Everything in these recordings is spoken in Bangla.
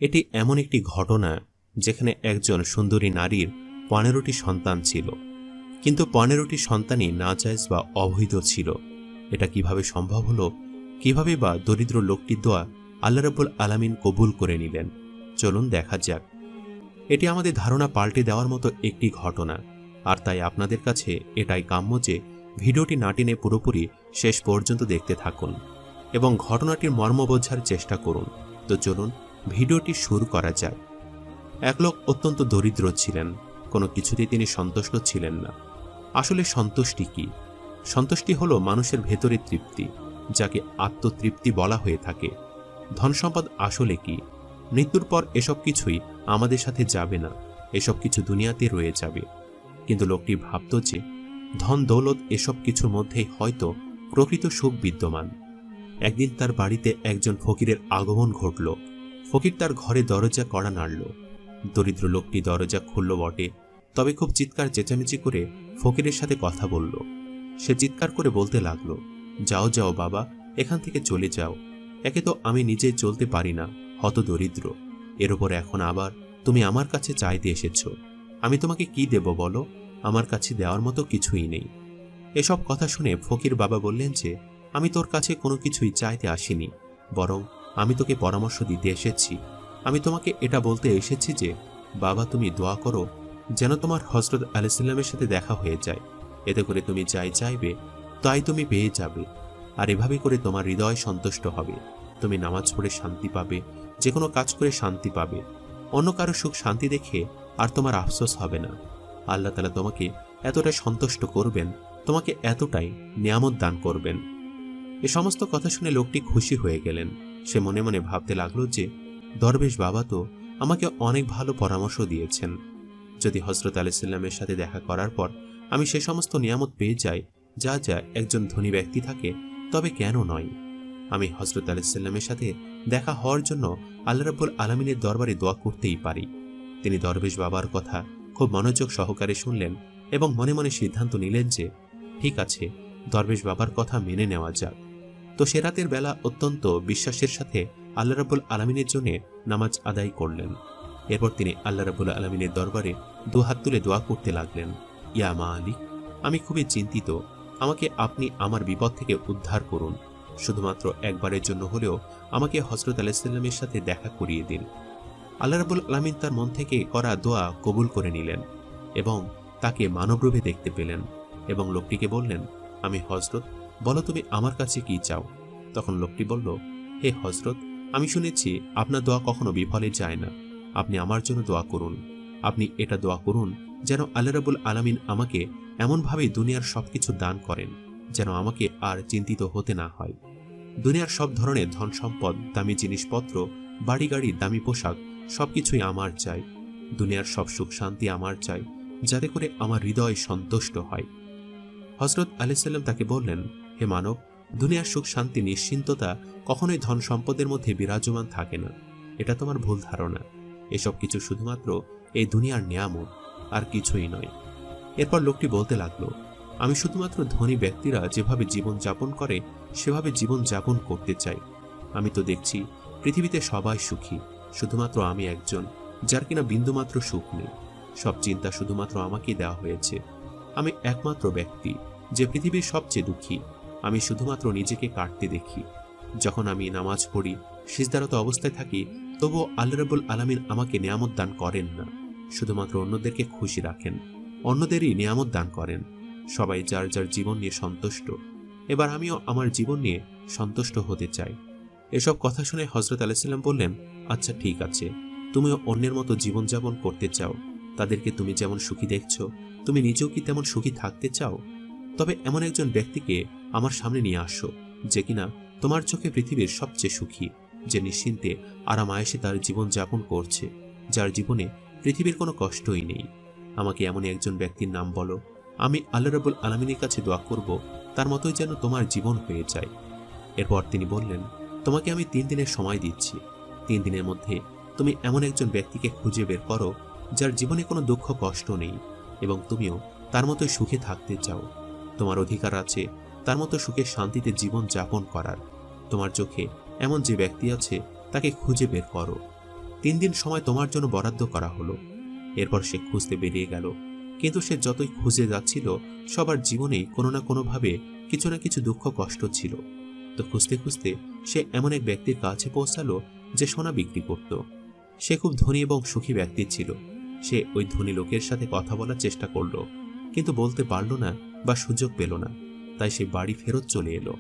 এটি এমন একটি ঘটনা যেখানে একজন সুন্দরী নারীর 15টি সন্তান ছিল, কিন্তু 15টি সন্তানই নাজায়েজ বা অবৈধ ছিল। এটা কিভাবে সম্ভব হলো? কিভাবে বা দরিদ্র লোকটির দোয়া আল্লাহ রাব্বুল আলামিন কবুল করে নিলেন? চলুন দেখা যাক। এটি আমাদের ধারণা পাল্টে দেওয়ার মতো একটি ঘটনা, আর তাই আপনাদের কাছে এটাই কাম্য যে ভিডিওটি না টেনে পুরোপুরি শেষ পর্যন্ত দেখতে থাকুন এবং ঘটনাটির মর্ম বোঝার চেষ্টা করুন। তো চলুন ভিডিওটি শুরু করা যাক। এক লোক অত্যন্ত দরিদ্র ছিলেন, কোনো কিছুতেই তিনি সন্তুষ্ট ছিলেন না। আসলে সন্তুষ্টি কি? সন্তুষ্টি হলো মানুষের ভেতরের তৃপ্তি, যাকে আত্মতৃপ্তি বলা হয়ে থাকে। ধন সম্পদ আসলে কি? মৃত্যুর পর এসব কিছুই আমাদের সাথে যাবে না, এসব কিছু দুনিয়াতে রয়ে যাবে। কিন্তু লোকটি ভাবত যে ধন দৌলত এসব কিছুর মধ্যেই হয়তো প্রকৃত সুখ বিদ্যমান। একদিন তার বাড়িতে একজন ফকিরের আগমন ঘটল। ফকির তার ঘরে দরজা কড়া নাড়ল। দরিদ্র লোকটি দরজা খুলল বটে, তবে খুব চিৎকার চেঁচামেচি করে ফকিরের সাথে কথা বলল। সে চিৎকার করে বলতে লাগলো, যাও যাও বাবা, এখান থেকে চলে যাও। একে তো আমি নিজে চলতে পারি না, হত দরিদ্র, এর উপর এখন আবার তুমি আমার কাছে চাইতে এসেছ। আমি তোমাকে কি দেব বলো? আমার কাছে দেওয়ার মতো কিছুই নেই। এসব কথা শুনে ফকির বাবা বললেন যে, আমি তোর কাছে কোনো কিছুই চাইতে আসিনি, বরং আমি তোকে পরামর্শ দিতে এসেছি। আমি তোমাকে এটা বলতে এসেছি যে বাবা, তুমি দোয়া করো যেন তোমার হযরত আলাইহিস সালামের সাথে দেখা হয়ে যায়। এতে করে তুমি যাই চাইবে তাই তুমি পেয়ে যাবে, আর এভাবে করে তোমার হৃদয় সন্তুষ্ট হবে। তুমি নামাজ পড়ে শান্তি পাবে, যে কোনো কাজ করে শান্তি পাবে। অন্য কারো সুখ শান্তি দেখে আর তোমার আফসোস হবে না। আল্লাহ তাআলা তোমাকে এতটাই সন্তুষ্ট করবেন, তোমাকে এতটাই নিয়ামত দান করবেন। এ সমস্ত কথা শুনে লোকটি খুশি হয়ে গেলেন। সে মনে মনে ভাবতে লাগলো যে দরবেশ বাবা তো আমাকে অনেক ভালো পরামর্শ দিয়েছেন। যদি হযরত আলাইহিস সালামের সাথে দেখা করার পর আমি সে সমস্ত নিয়ামত পেয়ে যাই যা যা একজন ধনী ব্যক্তি থাকে, তবে কেন নয়? আমি হযরত আলাইহিস সালামের সাথে দেখা হওয়ার জন্য আল্লাহ রাব্বুল আলামিনের দরবারে দোয়া করতেই পারি। তিনি দরবেশ বাবার কথা খুব মনোযোগ সহকারে শুনলেন এবং মনে মনে সিদ্ধান্ত নিলেন যে ঠিক আছে, দরবেশ বাবার কথা মেনে নেওয়া যাক। তো সে রাতের বেলা অত্যন্ত বিশ্বাসের সাথে আল্লাহ রাব্বুল আলামিনের জন্য নামাজ আদায় করলেন। এরপর তিনি আল্লাহ রাব্বুল আলামিনের দরবারে দুহাত তুলে দোয়া করতে লাগলেন, ইয়া মালিক, আমি খুবই চিন্তিত, আমাকে আপনি আমার বিপদ থেকে উদ্ধার করুন। শুধুমাত্র একবারের জন্য হলেও আমাকে হযরত আলাইহিস সালামের সাথে দেখা করিয়ে দিন। আল্লাহ রাব্বুল আলামিন তার মন থেকে করা দোয়া কবুল করে নিলেন এবং তাকে মানবরূপে দেখতে পেলেন এবং লোকটিকে বললেন, আমি হযরত, বলো তুমি আমার কাছে কি চাও? তখন লোকটি বলল, হে হযরত, আমি শুনেছি আপনার দোয়া কখনো বিফলে যায় না। আপনি আমার জন্য দোয়া করুন। আপনি এটা দোয়া করুন যেন আল্লাহ রাব্বুল আলামিন আমাকে এমনভাবে দুনিয়ার সবকিছু দান করেন যেন আমাকে আর চিন্তিত হতে না হয়। দুনিয়ার সব ধরনের ধন সম্পদ, দামি জিনিসপত্র, বাড়ি গাড়ি, দামি পোশাক সবকিছুই আমার চাই। দুনিয়ার সব সুখ শান্তি আমার চাই, যাতে করে আমার হৃদয় সন্তুষ্ট হয়। হযরত আলাইহিস সালাম তাকে বললেন, হে মানব, দুনিয়ার সুখ শান্তি নিশ্চিন্ততা কখনোই ধন সম্পদের মধ্যে বিরাজমান থাকে না। এটা তোমার ভুল ধারণা। এসব কিছু শুধুমাত্র এই দুনিয়ার নিয়ামত, আর কিছুই নয়। এরপর লোকটি বলতে লাগলো, আমি শুধুমাত্র ধনী ব্যক্তিরা যেভাবে জীবন যাপন করে সেভাবে জীবন যাপন করতে চাই। আমি তো দেখছি পৃথিবীতে সবাই সুখী, শুধুমাত্র আমি একজন যার কিনা বিন্দুমাত্র সুখ নেই। সব চিন্তা শুধুমাত্র আমাকেই দেওয়া হয়েছে। আমি একমাত্র ব্যক্তি যে পৃথিবীর সবচেয়ে দুঃখী। আমি শুধুমাত্র নিজেকে কাটতে দেখি। যখন আমি নামাজ পড়ি, সিজদারত অবস্থায় থাকি, তবুও আল্লাহ রাব্বুল আলামিন আমাকে নিয়ামত দান করেন না। শুধুমাত্র অন্যদেরকে খুশি রাখেন, অন্যদেরই নিয়ামত দান করেন। সবাই যার যার জীবন নিয়ে সন্তুষ্ট। এবার আমিও আমার জীবন নিয়ে সন্তুষ্ট হতে চাই। এসব কথা শুনে হযরত আলাইহিস সালাম বললেন, আচ্ছা ঠিক আছে, তুমিও অন্যের মতো জীবনযাপন করতে চাও। তাদেরকে তুমি যেমন সুখী দেখছো, তুমি নিজেও কি তেমন সুখী থাকতে চাও? তবে এমন একজন ব্যক্তিকে আমার সামনে নিয়ে আসো যে কিনা তোমার চোখে পৃথিবীর সবচেয়ে সুখী, যে নিশ্চিন্তে আরাম আয়েশে তার জীবন যাপন করছে, যার জীবনে পৃথিবীর কোনো কষ্টই নেই। আমাকে এমন একজন ব্যক্তির নাম বলো, আমি আল্লাহ রাব্বুল আলামিনের কাছে দোয়া করব তার মতোই যেন তোমার জীবন হয়ে যায়। এরপর তিনি বললেন, তোমাকে আমি 3 দিনের সময় দিচ্ছি। 3 দিনের মধ্যে তুমি এমন একজন ব্যক্তিকে খুঁজে বের করো যার জীবনে কোনো দুঃখ কষ্ট নেই এবং তুমিও তার মতোই সুখে থাকতে চাও। তোমার অধিকার আছে তার মতো সুখে শান্তিতে জীবন যাপন করার। তোমার চোখে এমন যে ব্যক্তি আছে তাকে খুঁজে বের করো। 3 দিন সময় তোমার জন্য বরাদ্দ করা হলো। এরপর সে খুঁজতে বেরিয়ে গেল। কিন্তু সে যতই খুঁজে যাচ্ছিল, সবার জীবনেই কোনো না কোনোভাবে কিছু না কিছু দুঃখ কষ্ট ছিল। তো খুঁজতে খুঁজতে সে এমন এক ব্যক্তির কাছে পৌঁছালো যে সোনা বিক্রি করত। সে খুব ধনী এবং সুখী ব্যক্তি ছিল। সে ওই ধনী লোকের সাথে কথা বলার চেষ্টা করল, কিন্তু বলতে পারল না বা সুযোগ পেল না। তাই সে বাড়ি ফেরত চলে এলো।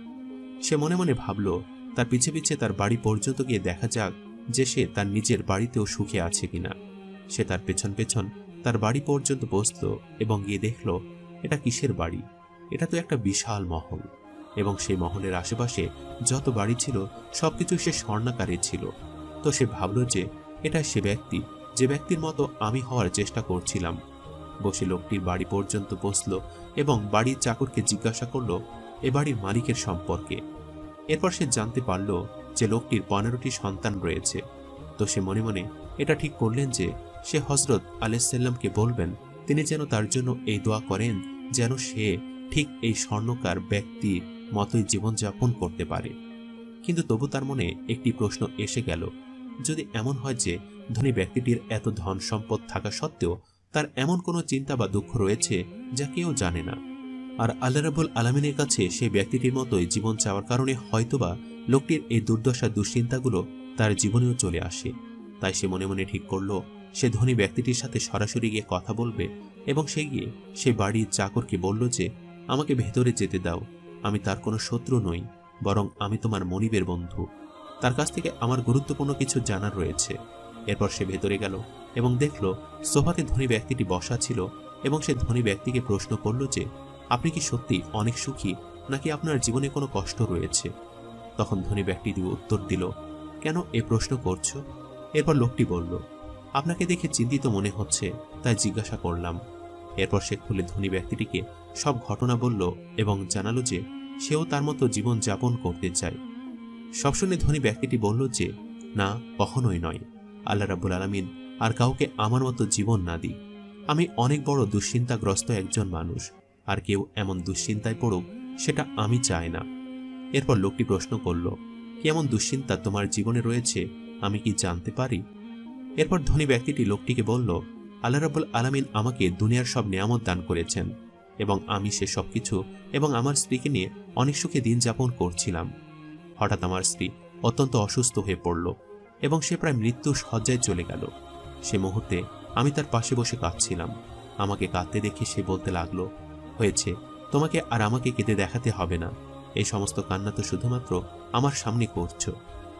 সে মনে মনে ভাবল তার পিছে পিছে তার বাড়ি পর্যন্ত গিয়ে দেখা যাক যে সে তার নিজের বাড়িতেও সুখে আছে কিনা। সে তার পেছন পেছন তার বাড়ি পর্যন্ত পৌঁছল এবং গিয়ে দেখল এটা কিসের বাড়ি। এটা তো একটা বিশাল মহল, এবং সেই মহলের আশেপাশে যত বাড়ি ছিল সবকিছু সে স্বর্ণাকারে ছিল। তো সে ভাবল যে এটা সে ব্যক্তি, যে ব্যক্তির মতো আমি হওয়ার চেষ্টা করছিলাম। বসে লোকটির বাড়ি পর্যন্ত পৌঁছল এবং বাড়ির চাকরকে জিজ্ঞাসা করল এ বাড়ির মালিকের সম্পর্কে। এরপর সে জানতে পারল যে লোকটির 15টি সন্তান রয়েছে। তো সে মনে মনে এটা ঠিক করলেন যে সে হযরত আলাইহিসসালামকে বলবেন তিনি যেন তার জন্য এই দোয়া করেন যেন সে ঠিক এই স্বর্ণকার ব্যক্তির মতোই জীবনযাপন করতে পারে। কিন্তু তবু তার মনে একটি প্রশ্ন এসে গেল, যদি এমন হয় যে ধনী ব্যক্তিটির এত ধন সম্পদ থাকা সত্ত্বেও তার এমন কোনো চিন্তা বা দুঃখ রয়েছে যা কেউ জানে না, আর আল্লাহ রাব্বুল আলামিনের কাছে সেই ব্যক্তিটির মতোই জীবন চাওয়ার কারণে হয়তোবা লোকটির এই দুর্দশা দুশ্চিন্তাগুলো তার জীবনেও চলে আসে। তাই সে মনে মনে ঠিক করল সে ধনী ব্যক্তিটির সাথে সরাসরি গিয়ে কথা বলবে এবং সে গিয়ে সে বাড়ির চাকরকে বলল যে আমাকে ভেতরে যেতে দাও, আমি তার কোনো শত্রু নই, বরং আমি তোমার মনিবের বন্ধু, তার কাছ থেকে আমার গুরুত্বপূর্ণ কিছু জানার রয়েছে। এরপর সে ভেতরে গেল এবং দেখল সোফাতে ধনী ব্যক্তিটি বসা ছিল এবং সে ধনী ব্যক্তিকে প্রশ্ন করল যে আপনি কি সত্যি অনেক সুখী নাকি আপনার জীবনে কোনো কষ্ট রয়েছে? তখন ধনী ব্যক্তিটি উত্তর দিল, কেন এ প্রশ্ন করছো? এরপর লোকটি বলল, আপনাকে দেখে চিন্তিত মনে হচ্ছে তাই জিজ্ঞাসা করলাম। এরপর সে খুলে ধনী ব্যক্তিটিকে সব ঘটনা বলল এবং জানালো যে সেও তার মতো জীবন যাপন করতে চায়। সব শুনে ধনী ব্যক্তিটি বলল যে না, কখনোই নয়। আল্লাহ রাব্বুল আলামিন আর কাউকে আমার মতো জীবন না দিই। আমি অনেক বড় দুশ্চিন্তাগ্রস্ত একজন মানুষ, আর কেউ এমন দুশ্চিন্তায় পড়ুক সেটা আমি চাই না। এরপর লোকটি প্রশ্ন করল, কি এমন দুশ্চিন্তা তোমার জীবনে রয়েছে, আমি কি জানতে পারি? এরপর ধনী ব্যক্তিটি লোকটিকে বলল, আল্লাহ রাব্বুল আলামিন আমাকে দুনিয়ার সব নিয়ামত দান করেছেন এবং আমি সে সবকিছু এবং আমার স্ত্রীকে নিয়ে অনেক সুখে দিন যাপন করছিলাম। হঠাৎ আমার স্ত্রী অত্যন্ত অসুস্থ হয়ে পড়ল এবং সে প্রায় মৃত্যু শয্যায় চলে গেল। সে মুহূর্তে আমি তার পাশে বসে কাঁদছিলাম। আমাকে কাঁদতে দেখে সে বলতে লাগলো, হয়েছে, তোমাকে আর আমাকে কেঁদে দেখাতে হবে না। এই সমস্ত কান্না তো শুধুমাত্র আমার সামনে করছো।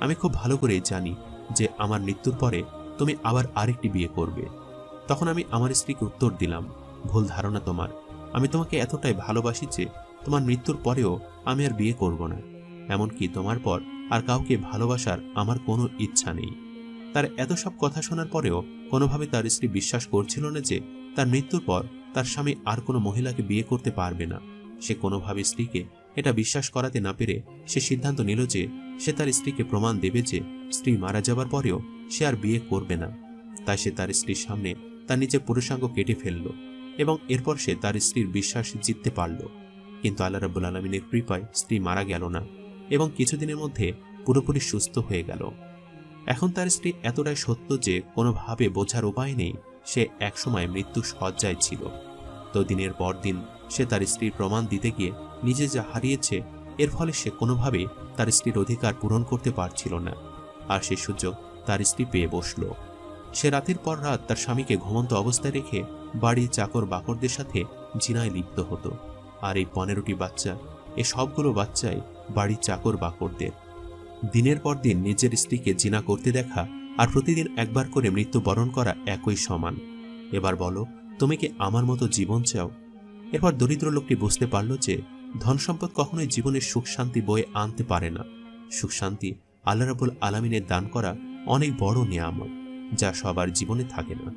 আমি খুব ভালো করেই জানি যে আমার মৃত্যুর পরে তুমি আবার আরেকটি বিয়ে করবে। তখন আমি আমার স্ত্রীকে উত্তর দিলাম, ভুল ধারণা তোমার। আমি তোমাকে এতটাই ভালোবাসি যে তোমার মৃত্যুর পরেও আমি আর বিয়ে করব না। এমনকি তোমার পর আর কাউকে ভালোবাসার আমার কোনো ইচ্ছা নেই। তার এত সব কথা শোনার পরেও কোনোভাবে তার স্ত্রী বিশ্বাস করছিল না যে তার মৃত্যুর পর তার স্বামী আর কোনো মহিলাকে বিয়ে করতে পারবে না। সে কোনোভাবে স্ত্রীকে এটা বিশ্বাস করাতে না পেরে সে সিদ্ধান্ত নিল যে সে তার স্ত্রীকে প্রমাণ দেবে যে স্ত্রী মারা যাবার পরেও সে আর বিয়ে করবে না। তাই সে তার স্ত্রীর সামনে তার নিজের পুরুষাঙ্গ কেটে ফেলল এবং এরপর সে তার স্ত্রীর বিশ্বাস জিততে পারল। কিন্তু আল্লাহ রাব্বুল আলামিনের কৃপায় স্ত্রী মারা গেল না এবং কিছুদিনের মধ্যে পুরোপুরি সুস্থ হয়ে গেল। এখন তার স্ত্রী এতটাই সত্য যে কোনোভাবে বোঝার উপায় নেই সে একসময় মৃত্যু শয্যায় ছিল। তো দিনের পর দিন সে তার স্ত্রীর প্রমাণ দিতে গিয়ে নিজে যা হারিয়েছে, এর ফলে সে কোনোভাবে তার স্ত্রীর অধিকার পূরণ করতে পারছিল না। আর সে সুযোগ তার স্ত্রী পেয়ে বসল। সে রাতের পর রাত তার স্বামীকে ঘুমন্ত অবস্থায় রেখে বাড়ির চাকর বাকরদের সাথে জিনায় লিপ্ত হতো। আর এই 15টি বাচ্চা, এ সবগুলো বাচ্চাই বাড়ির চাকর বাকরদের। দিনের পর দিন নিজের স্ত্রীকে জিনা করতে দেখা আর প্রতিদিন একবার করে মৃত্যুবরণ করা একই সমান। এবার বলো, তুমি কি আমার মতো জীবন চাও? এরপর দরিদ্র লোকটি বুঝতে পারল যে ধন সম্পদ কখনোই জীবনের সুখ শান্তি বয়ে আনতে পারে না। সুখ শান্তি আল্লাহ রাব্বুল আলামিনের দান করা অনেক বড় নিয়ামত, যা সবার জীবনে থাকে না।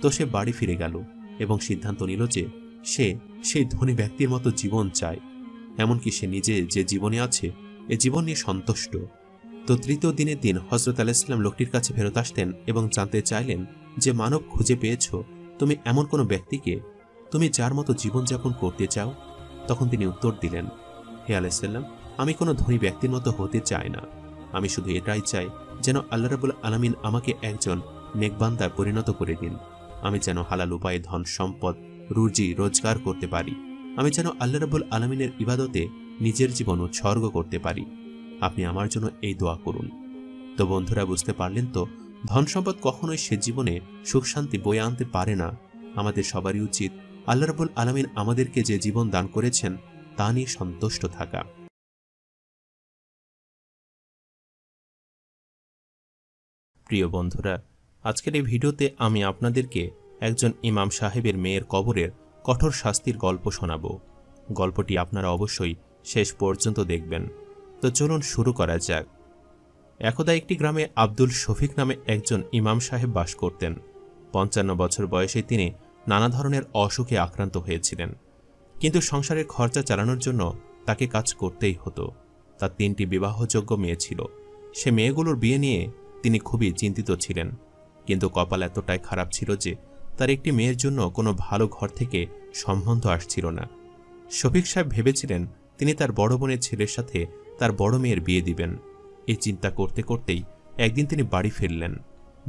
তো সে বাড়ি ফিরে গেল এবং সিদ্ধান্ত নিল যে সে সেই ধনী ব্যক্তির মতো জীবন চায়। এমনকি সে নিজে যে জীবনে আছে এ জীবন নিয়ে সন্তুষ্ট। তো তৃতীয় দিনের দিন হযরত আলাইহিসসালাম লোকটির কাছে ফেরত আসতেন এবং জানতে চাইলেন যে মানব খুঁজে পেয়েছ তুমি এমন কোনো ব্যক্তিকে তুমি যার মতো জীবনযাপন করতে চাও? তখন তিনি উত্তর দিলেন, হে আলাইহিসসালাম, আমি কোনো ধনী ব্যক্তির মতো হতে চাই না। আমি শুধু এটাই চাই যেন আল্লাহ রাব্বুল আলামিন আমাকে একজন নেকবান্দায় পরিণত করে দিন। আমি যেন হালাল উপায়ে ধন সম্পদ রুজি রোজগার করতে পারি। আমি যেন আল্লাহ রাব্বুল আলামিনের ইবাদতে নিজের জীবন উৎসর্গ করতে পারি। আপনি আমার জন্য এই দোয়া করুন। তো বন্ধুরা, বুঝতে পারলেন তো, ধন সম্পদ কখনোই সে জীবনে সুখ শান্তি বয়ে আনতে পারে না। আমাদের সবারই উচিত আল্লাহ রাব্বুল আলামিন আমাদেরকে যে জীবন দান করেছেন তা নিয়ে সন্তুষ্ট থাকা। প্রিয় বন্ধুরা, আজকের এই ভিডিওতে আমি আপনাদেরকে একজন ইমাম সাহেবের মেয়ের কবরের কঠোর শাস্তির গল্প শোনাব। গল্পটি আপনারা অবশ্যই শেষ পর্যন্ত দেখবেন। তো চলুন শুরু করা যাক। একদা একটি গ্রামে আব্দুল শফিক নামে একজন ইমাম সাহেব বাস করতেন। ৫৫ বছর বয়সে তিনি নানা ধরনের অসুখে আক্রান্ত হয়েছিলেন, কিন্তু সংসারের খরচা চালানোর জন্য তাকে কাজ করতেই হতো। তার ৩টি বিবাহযোগ্য মেয়ে ছিল। সে মেয়েগুলোর বিয়ে নিয়ে তিনি খুবই চিন্তিত ছিলেন, কিন্তু কপাল এতটাই খারাপ ছিল যে তার একটি মেয়ের জন্য কোনো ভালো ঘর থেকে সম্বন্ধ আসছিল না। শফিক সাহেব ভেবেছিলেন তিনি তার বড় বোনের ছেলের সাথে তার বড় মেয়ের বিয়ে দিবেন। এই চিন্তা করতে করতেই একদিন তিনি বাড়ি ফিরলেন।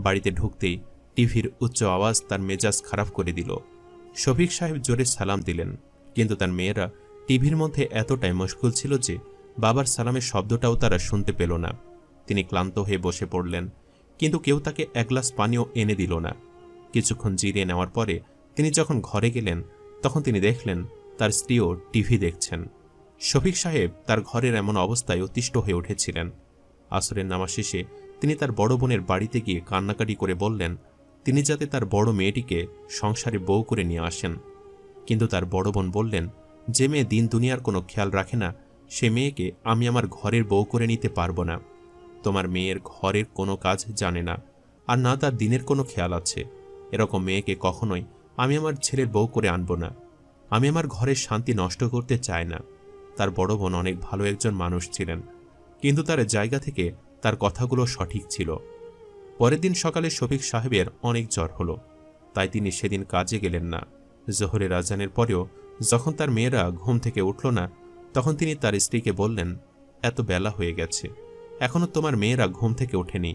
বাড়িতে ঢুকতেই টিভির উচ্চ আওয়াজ তার মেজাজ খারাপ করে দিল। শফিক সাহেব জোরে সালাম দিলেন, কিন্তু তার মেয়েরা টিভির মধ্যে এতটাই মশগুল ছিল যে বাবার সালামের শব্দটাও তারা শুনতে পেল না। তিনি ক্লান্ত হয়ে বসে পড়লেন, কিন্তু কেউ তাকে এক গ্লাস পানিও এনে দিল না। কিছুক্ষণ জিরিয়ে নেওয়ার পরে তিনি যখন ঘরে গেলেন, তখন তিনি দেখলেন তার স্ত্রীও টিভি দেখছেন। শফিক সাহেব তার ঘরের এমন অবস্থায় অতিষ্ঠ হয়ে উঠেছিলেন। আসরের নামাজ শেষে তিনি তার বড় বোনের বাড়িতে গিয়ে কান্নাকাটি করে বললেন তিনি যাতে তার বড় মেয়েটিকে সংসারে বউ করে নিয়ে আসেন। কিন্তু তার বড় বোন বললেন, যে মেয়ে দিন দুনিয়ার কোনো খেয়াল রাখে না, সে মেয়েকে আমি আমার ঘরের বউ করে নিতে পারবো না। তোমার মেয়ের ঘরের কোনো কাজ জানে না, আর না তার দিনের কোনো খেয়াল আছে। এরকম মেয়েকে কখনোই আমি আমার ছেলের বউ করে আনব না। আমি আমার ঘরের শান্তি নষ্ট করতে চাই না। তার বড় বোন অনেক ভালো একজন মানুষ ছিলেন, কিন্তু তার জায়গা থেকে তার কথাগুলো সঠিক ছিল। পরের দিন সকালে শফিক সাহেবের অনেক জ্বর হলো, তাই তিনি সেদিন কাজে গেলেন না। জোহরের আজানের পরেও যখন তার মেয়েরা ঘুম থেকে উঠল না, তখন তিনি তার স্ত্রীকে বললেন, এত বেলা হয়ে গেছে, এখনো তোমার মেয়েরা ঘুম থেকে ওঠেনি।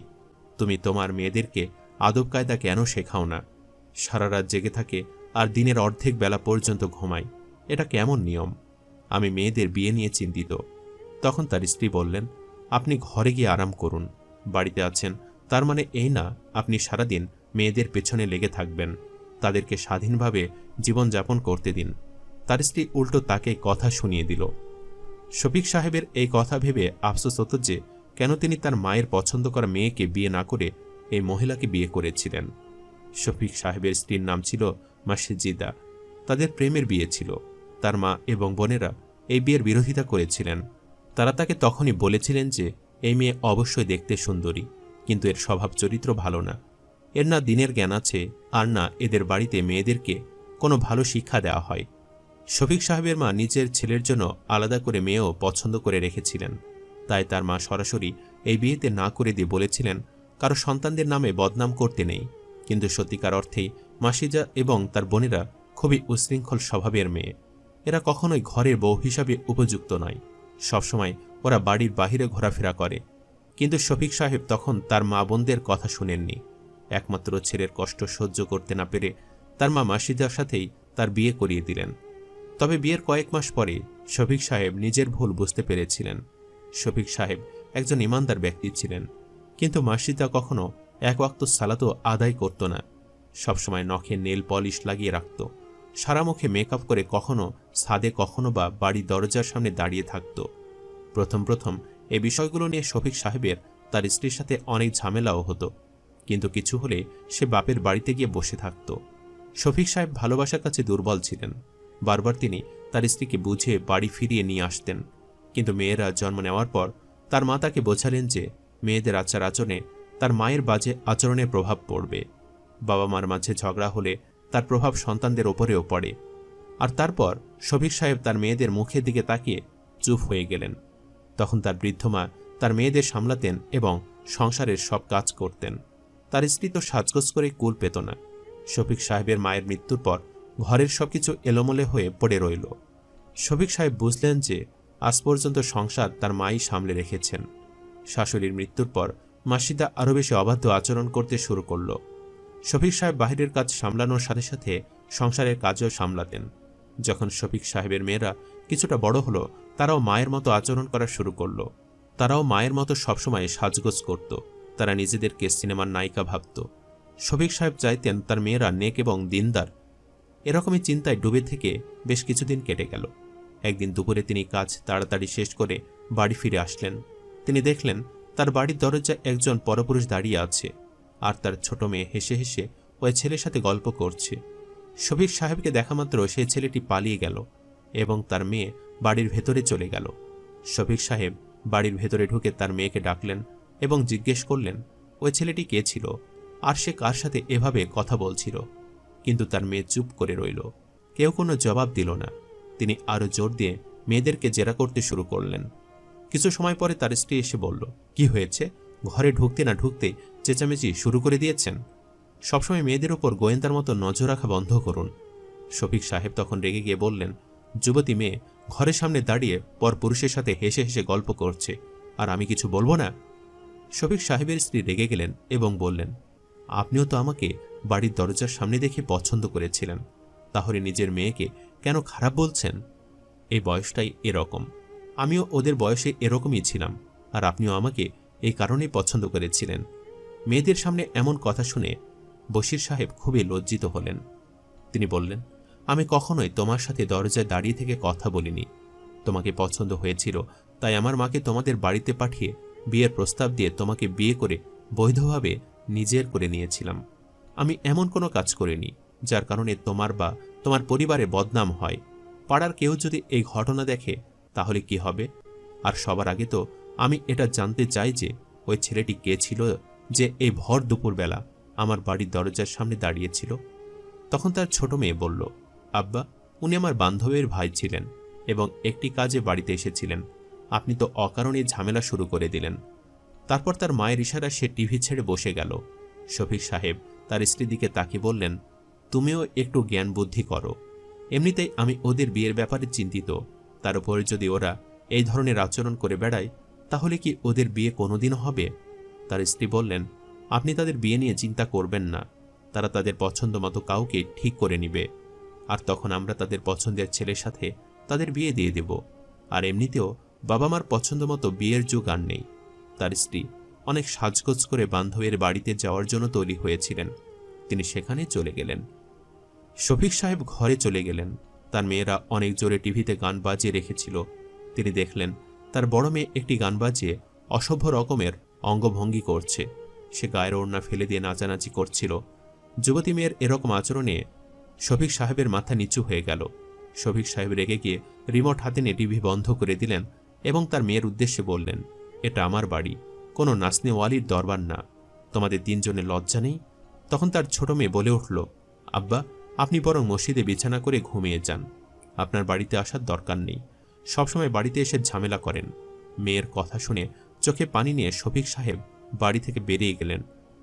তুমি তোমার মেয়েদেরকে আদব কায়দা কেন শেখাও না? সারা রাত জেগে থাকে আর দিনের অর্ধেক বেলা পর্যন্ত ঘুমায়। এটা কেমন নিয়ম? আমি মেয়েদের বিয়ে নিয়ে চিন্তিত। তখন তার স্ত্রী বললেন, আপনি ঘরে গিয়ে আরাম করুন। বাড়িতে আছেন তার মানে এই না আপনি সারাদিন মেয়েদের পেছনে লেগে থাকবেন। তাদেরকে স্বাধীনভাবে জীবনযাপন করতে দিন। তার স্ত্রী উল্টো তাকে কথা শুনিয়ে দিল। শফিক সাহেবের এই কথা ভেবে আফসোস হতো যে কেন তিনি তার মায়ের পছন্দ করা মেয়েকে বিয়ে না করে এই মহিলাকে বিয়ে করেছিলেন। শফিক সাহেবের স্ত্রীর নাম ছিল মাসজিদা। তাদের প্রেমের বিয়ে ছিল। তার মা এবং বোনেরা এই বিয়ের বিরোধিতা করেছিলেন। তারা তাকে তখনই বলেছিলেন যে এই মেয়ে অবশ্যই দেখতে সুন্দরী, কিন্তু এর স্বভাব চরিত্র ভালো না। এর না দিনের জ্ঞান আছে, আর না এদের বাড়িতে মেয়েদেরকে কোনো ভালো শিক্ষা দেওয়া হয়। শফিক সাহেবের মা নিজের ছেলের জন্য আলাদা করে মেয়েও পছন্দ করে রেখেছিলেন। তাই তার মা সরাসরি এই বিয়েতে না করে দিয়ে বলেছিলেন কারো সন্তানদের নামে বদনাম করতে নেই। কিন্তু সত্যিকার অর্থেই মাসিজা এবং তার বোনেরা খুবই উশৃঙ্খল স্বভাবের মেয়ে। এরা কখনোই ঘরের বউ হিসাবে উপযুক্ত নয়। সবসময় ওরা বাড়ির বাহিরে ঘোরাফেরা করে। কিন্তু শফিক সাহেব তখন তার মা বোনদের কথা শুনেননি। একমাত্র ছেলের কষ্ট সহ্য করতে না পেরে তার মা মাসিজার সাথেই তার বিয়ে করিয়ে দিলেন। তবে বিয়ের কয়েক মাস পরে শফিক সাহেব নিজের ভুল বুঝতে পেরেছিলেন। শফিক সাহেব একজন ইমানদার ব্যক্তি ছিলেন, কিন্তু মাসিদা কখনো এক ওয়াক্ত সালাতও আদায় করত না। সবসময় নখে নেল পলিশ লাগিয়ে রাখত, সারা মুখে মেকআপ করে কখনো ছাদে কখনো বা বাড়ির দরজার সামনে দাঁড়িয়ে থাকত। প্রথম প্রথম এই বিষয়গুলো নিয়ে শফিক সাহেবের তার স্ত্রীর সাথে অনেক ঝামেলাও হতো, কিন্তু কিছু হলে সে বাপের বাড়িতে গিয়ে বসে থাকত। শফিক সাহেব ভালোবাসার কাছে দুর্বল ছিলেন। বারবার তিনি তার স্ত্রীকে বুঝে বাড়ি ফিরিয়ে নিয়ে আসতেন, কিন্তু মেয়েরা জন্ম নেওয়ার পর তার মা তাকে বোঝালেন যে মেয়েদের আচার আচরণে তার মায়ের বাজে আচরণের প্রভাব পড়বে। বাবা মার মাঝে ঝগড়া হলে তার প্রভাব সন্তানদের ওপরেও পড়ে। আর তারপর শফিক সাহেব তার মেয়েদের মুখের দিকে তাকিয়ে চুপ হয়ে গেলেন। তখন তার বৃদ্ধ মা তার মেয়েদের সামলাতেন এবং সংসারের সব কাজ করতেন। তার স্ত্রী তো সাজগোজ করে কুল পেত না। শফিক সাহেবের মায়ের মৃত্যুর পর ঘরের সবকিছু এলোমেলো হয়ে পড়ে রইল। শফিক সাহেব বুঝলেন যে আজ পর্যন্ত সংসার তার মাই সামলে রেখেছেন। শাশুড়ির মৃত্যুর পর মাসিদা আরও বেশি অবাধ্য আচরণ করতে শুরু করল। শফিক সাহেব বাহিরের কাজ সামলানোর সাথে সাথে সংসারের কাজও সামলাতেন। যখন শফিক সাহেবের মেয়েরা কিছুটা বড় হলো, তারাও মায়ের মতো আচরণ করা শুরু করল। তারাও মায়ের মতো সবসময় সাজগোজ করত। তারা নিজেদেরকে সিনেমার নায়িকা ভাবত। শফিক সাহেব চাইতেন তার মেয়েরা নেক এবং দিনদার। এরকমই চিন্তায় ডুবে থেকে বেশ কিছুদিন কেটে গেল। একদিন দুপুরে তিনি কাজ তাড়াতাড়ি শেষ করে বাড়ি ফিরে আসলেন। তিনি দেখলেন তার বাড়ির দরজায় একজন পরপুরুষ দাঁড়িয়ে আছে, আর তার ছোট মেয়ে হেসে হেসে ওই ছেলের সাথে গল্প করছে। শফিক সাহেবকে দেখামাত্র সেই ছেলেটি পালিয়ে গেল এবং তার মেয়ে বাড়ির ভেতরে চলে গেল। শফিক সাহেব বাড়ির ভেতরে ঢুকে তার মেয়েকে ডাকলেন এবং জিজ্ঞেস করলেন ওই ছেলেটি কে ছিল আর সে কার সাথে এভাবে কথা বলছিল। কিন্তু তার মেয়ে চুপ করে রইল, কেউ কোনো জবাব দিল না। তিনি আরও জোর দিয়ে মেয়েদেরকে জেরা করতে শুরু করলেন। কিছু সময় পরে তার স্ত্রী এসে বলল, কি হয়েছে? ঘরে ঢুকতে না ঢুকতে চেঁচামেচি শুরু করে দিয়েছেন। সবসময় মেয়েদের ওপর গোয়েন্দার মতো নজর রাখা বন্ধ করুন। শফিক সাহেব তখন রেগে গিয়ে বললেন, যুবতী মেয়ে ঘরের সামনে দাঁড়িয়ে পর পুরুষের সাথে হেসে হেসে গল্প করছে, আর আমি কিছু বলবো না? শফিক সাহেবের স্ত্রী রেগে গেলেন এবং বললেন, আপনিও তো আমাকে বাড়ির দরজার সামনে দেখে পছন্দ করেছিলেন, তাহলে নিজের মেয়েকে কেন খারাপ বলছেন? এই বয়সটাই এরকম, আমিও ওদের বয়সে এরকমই ছিলাম, আর আপনিও আমাকে এই কারণেই পছন্দ করেছিলেন। মেয়েদের সামনে এমন কথা শুনে বশির সাহেব খুবই লজ্জিত হলেন। তিনি বললেন, আমি কখনোই তোমার সাথে দরজায় দাঁড়িয়ে থেকে কথা বলিনি। তোমাকে পছন্দ হয়েছিল, তাই আমার মাকে তোমাদের বাড়িতে পাঠিয়ে বিয়ের প্রস্তাব দিয়ে তোমাকে বিয়ে করে বৈধভাবে নিজের করে নিয়েছিলাম। আমি এমন কোনো কাজ করিনি যার কারণে তোমার বা তোমার পরিবারের বদনাম হয়। পাড়ার কেউ যদি এই ঘটনা দেখে তাহলে কি হবে? আর সবার আগে তো আমি এটা জানতে চাই যে ওই ছেলেটি কে ছিল যে এই ভর দুপুরবেলা আমার বাড়ির দরজার সামনে দাঁড়িয়েছিল। তখন তার ছোট মেয়ে বলল, আব্বা, উনি আমার বান্ধবীর ভাই ছিলেন এবং একটি কাজে বাড়িতে এসেছিলেন। আপনি তো অকারণে ঝামেলা শুরু করে দিলেন। তারপর তার মায়ের ইশারা সে টিভি ছেড়ে বসে গেল। শফিক সাহেব তার স্ত্রীর দিকে তাকিয়ে বললেন, তুমিও একটু জ্ঞান বুদ্ধি করো। এমনিতেই আমি ওদের বিয়ের ব্যাপারে চিন্তিত, তার উপরে যদি ওরা এই ধরনের আচরণ করে বেড়ায় তাহলে কি ওদের বিয়ে কোনোদিনও হবে? তার স্ত্রী বললেন, আপনি তাদের বিয়ে নিয়ে চিন্তা করবেন না, তারা তাদের পছন্দ মতো কাউকে ঠিক করে নিবে, আর তখন আমরা তাদের পছন্দের ছেলের সাথে তাদের বিয়ে দিয়ে দেব। আর এমনিতেও বাবা মার পছন্দ মতো বিয়ের যুগ আর নেই। তার স্ত্রী অনেক সাজগোজ করে বান্ধবীর বাড়িতে যাওয়ার জন্য তৈরি হয়েছিলেন। তিনি সেখানে চলে গেলেন। শফিক সাহেব ঘরে চলে গেলেন। তার মেয়েরা অনেক জোরে টিভিতে গান বাজিয়ে রেখেছিল। তিনি দেখলেন তার বড় মেয়ে একটি গান বাজিয়ে অসভ্য রকমের অঙ্গভঙ্গি করছে। সে গায়ের ওড়না ফেলে দিয়ে নাচানাচি করছিল। যুবতী মেয়ের এরকম আচরণে শফিক সাহেবের মাথা নিচু হয়ে গেল। শফিক সাহেব রেগে গিয়ে রিমোট হাতে নিয়ে টিভি বন্ধ করে দিলেন এবং তার মেয়ের উদ্দেশ্যে বললেন, এটা আমার বাড়ি, কোনো নাচনেওয়ালির দরবার না। তোমাদের তিনজনের লজ্জা নেই? তখন তার ছোট মেয়ে বলে উঠল, আব্বা, আপনি বরং মসজিদে বিছানা করে ঘুমিয়ে যান, আপনার বাড়িতে আসার দরকার নেই, সবসময় বাড়িতে এসে ঝামেলা করেন। মেয়ের কথা শুনে চোখে পানি নিয়ে শফিক সাহেব বাড়ি থেকে বেরিয়ে গেলেন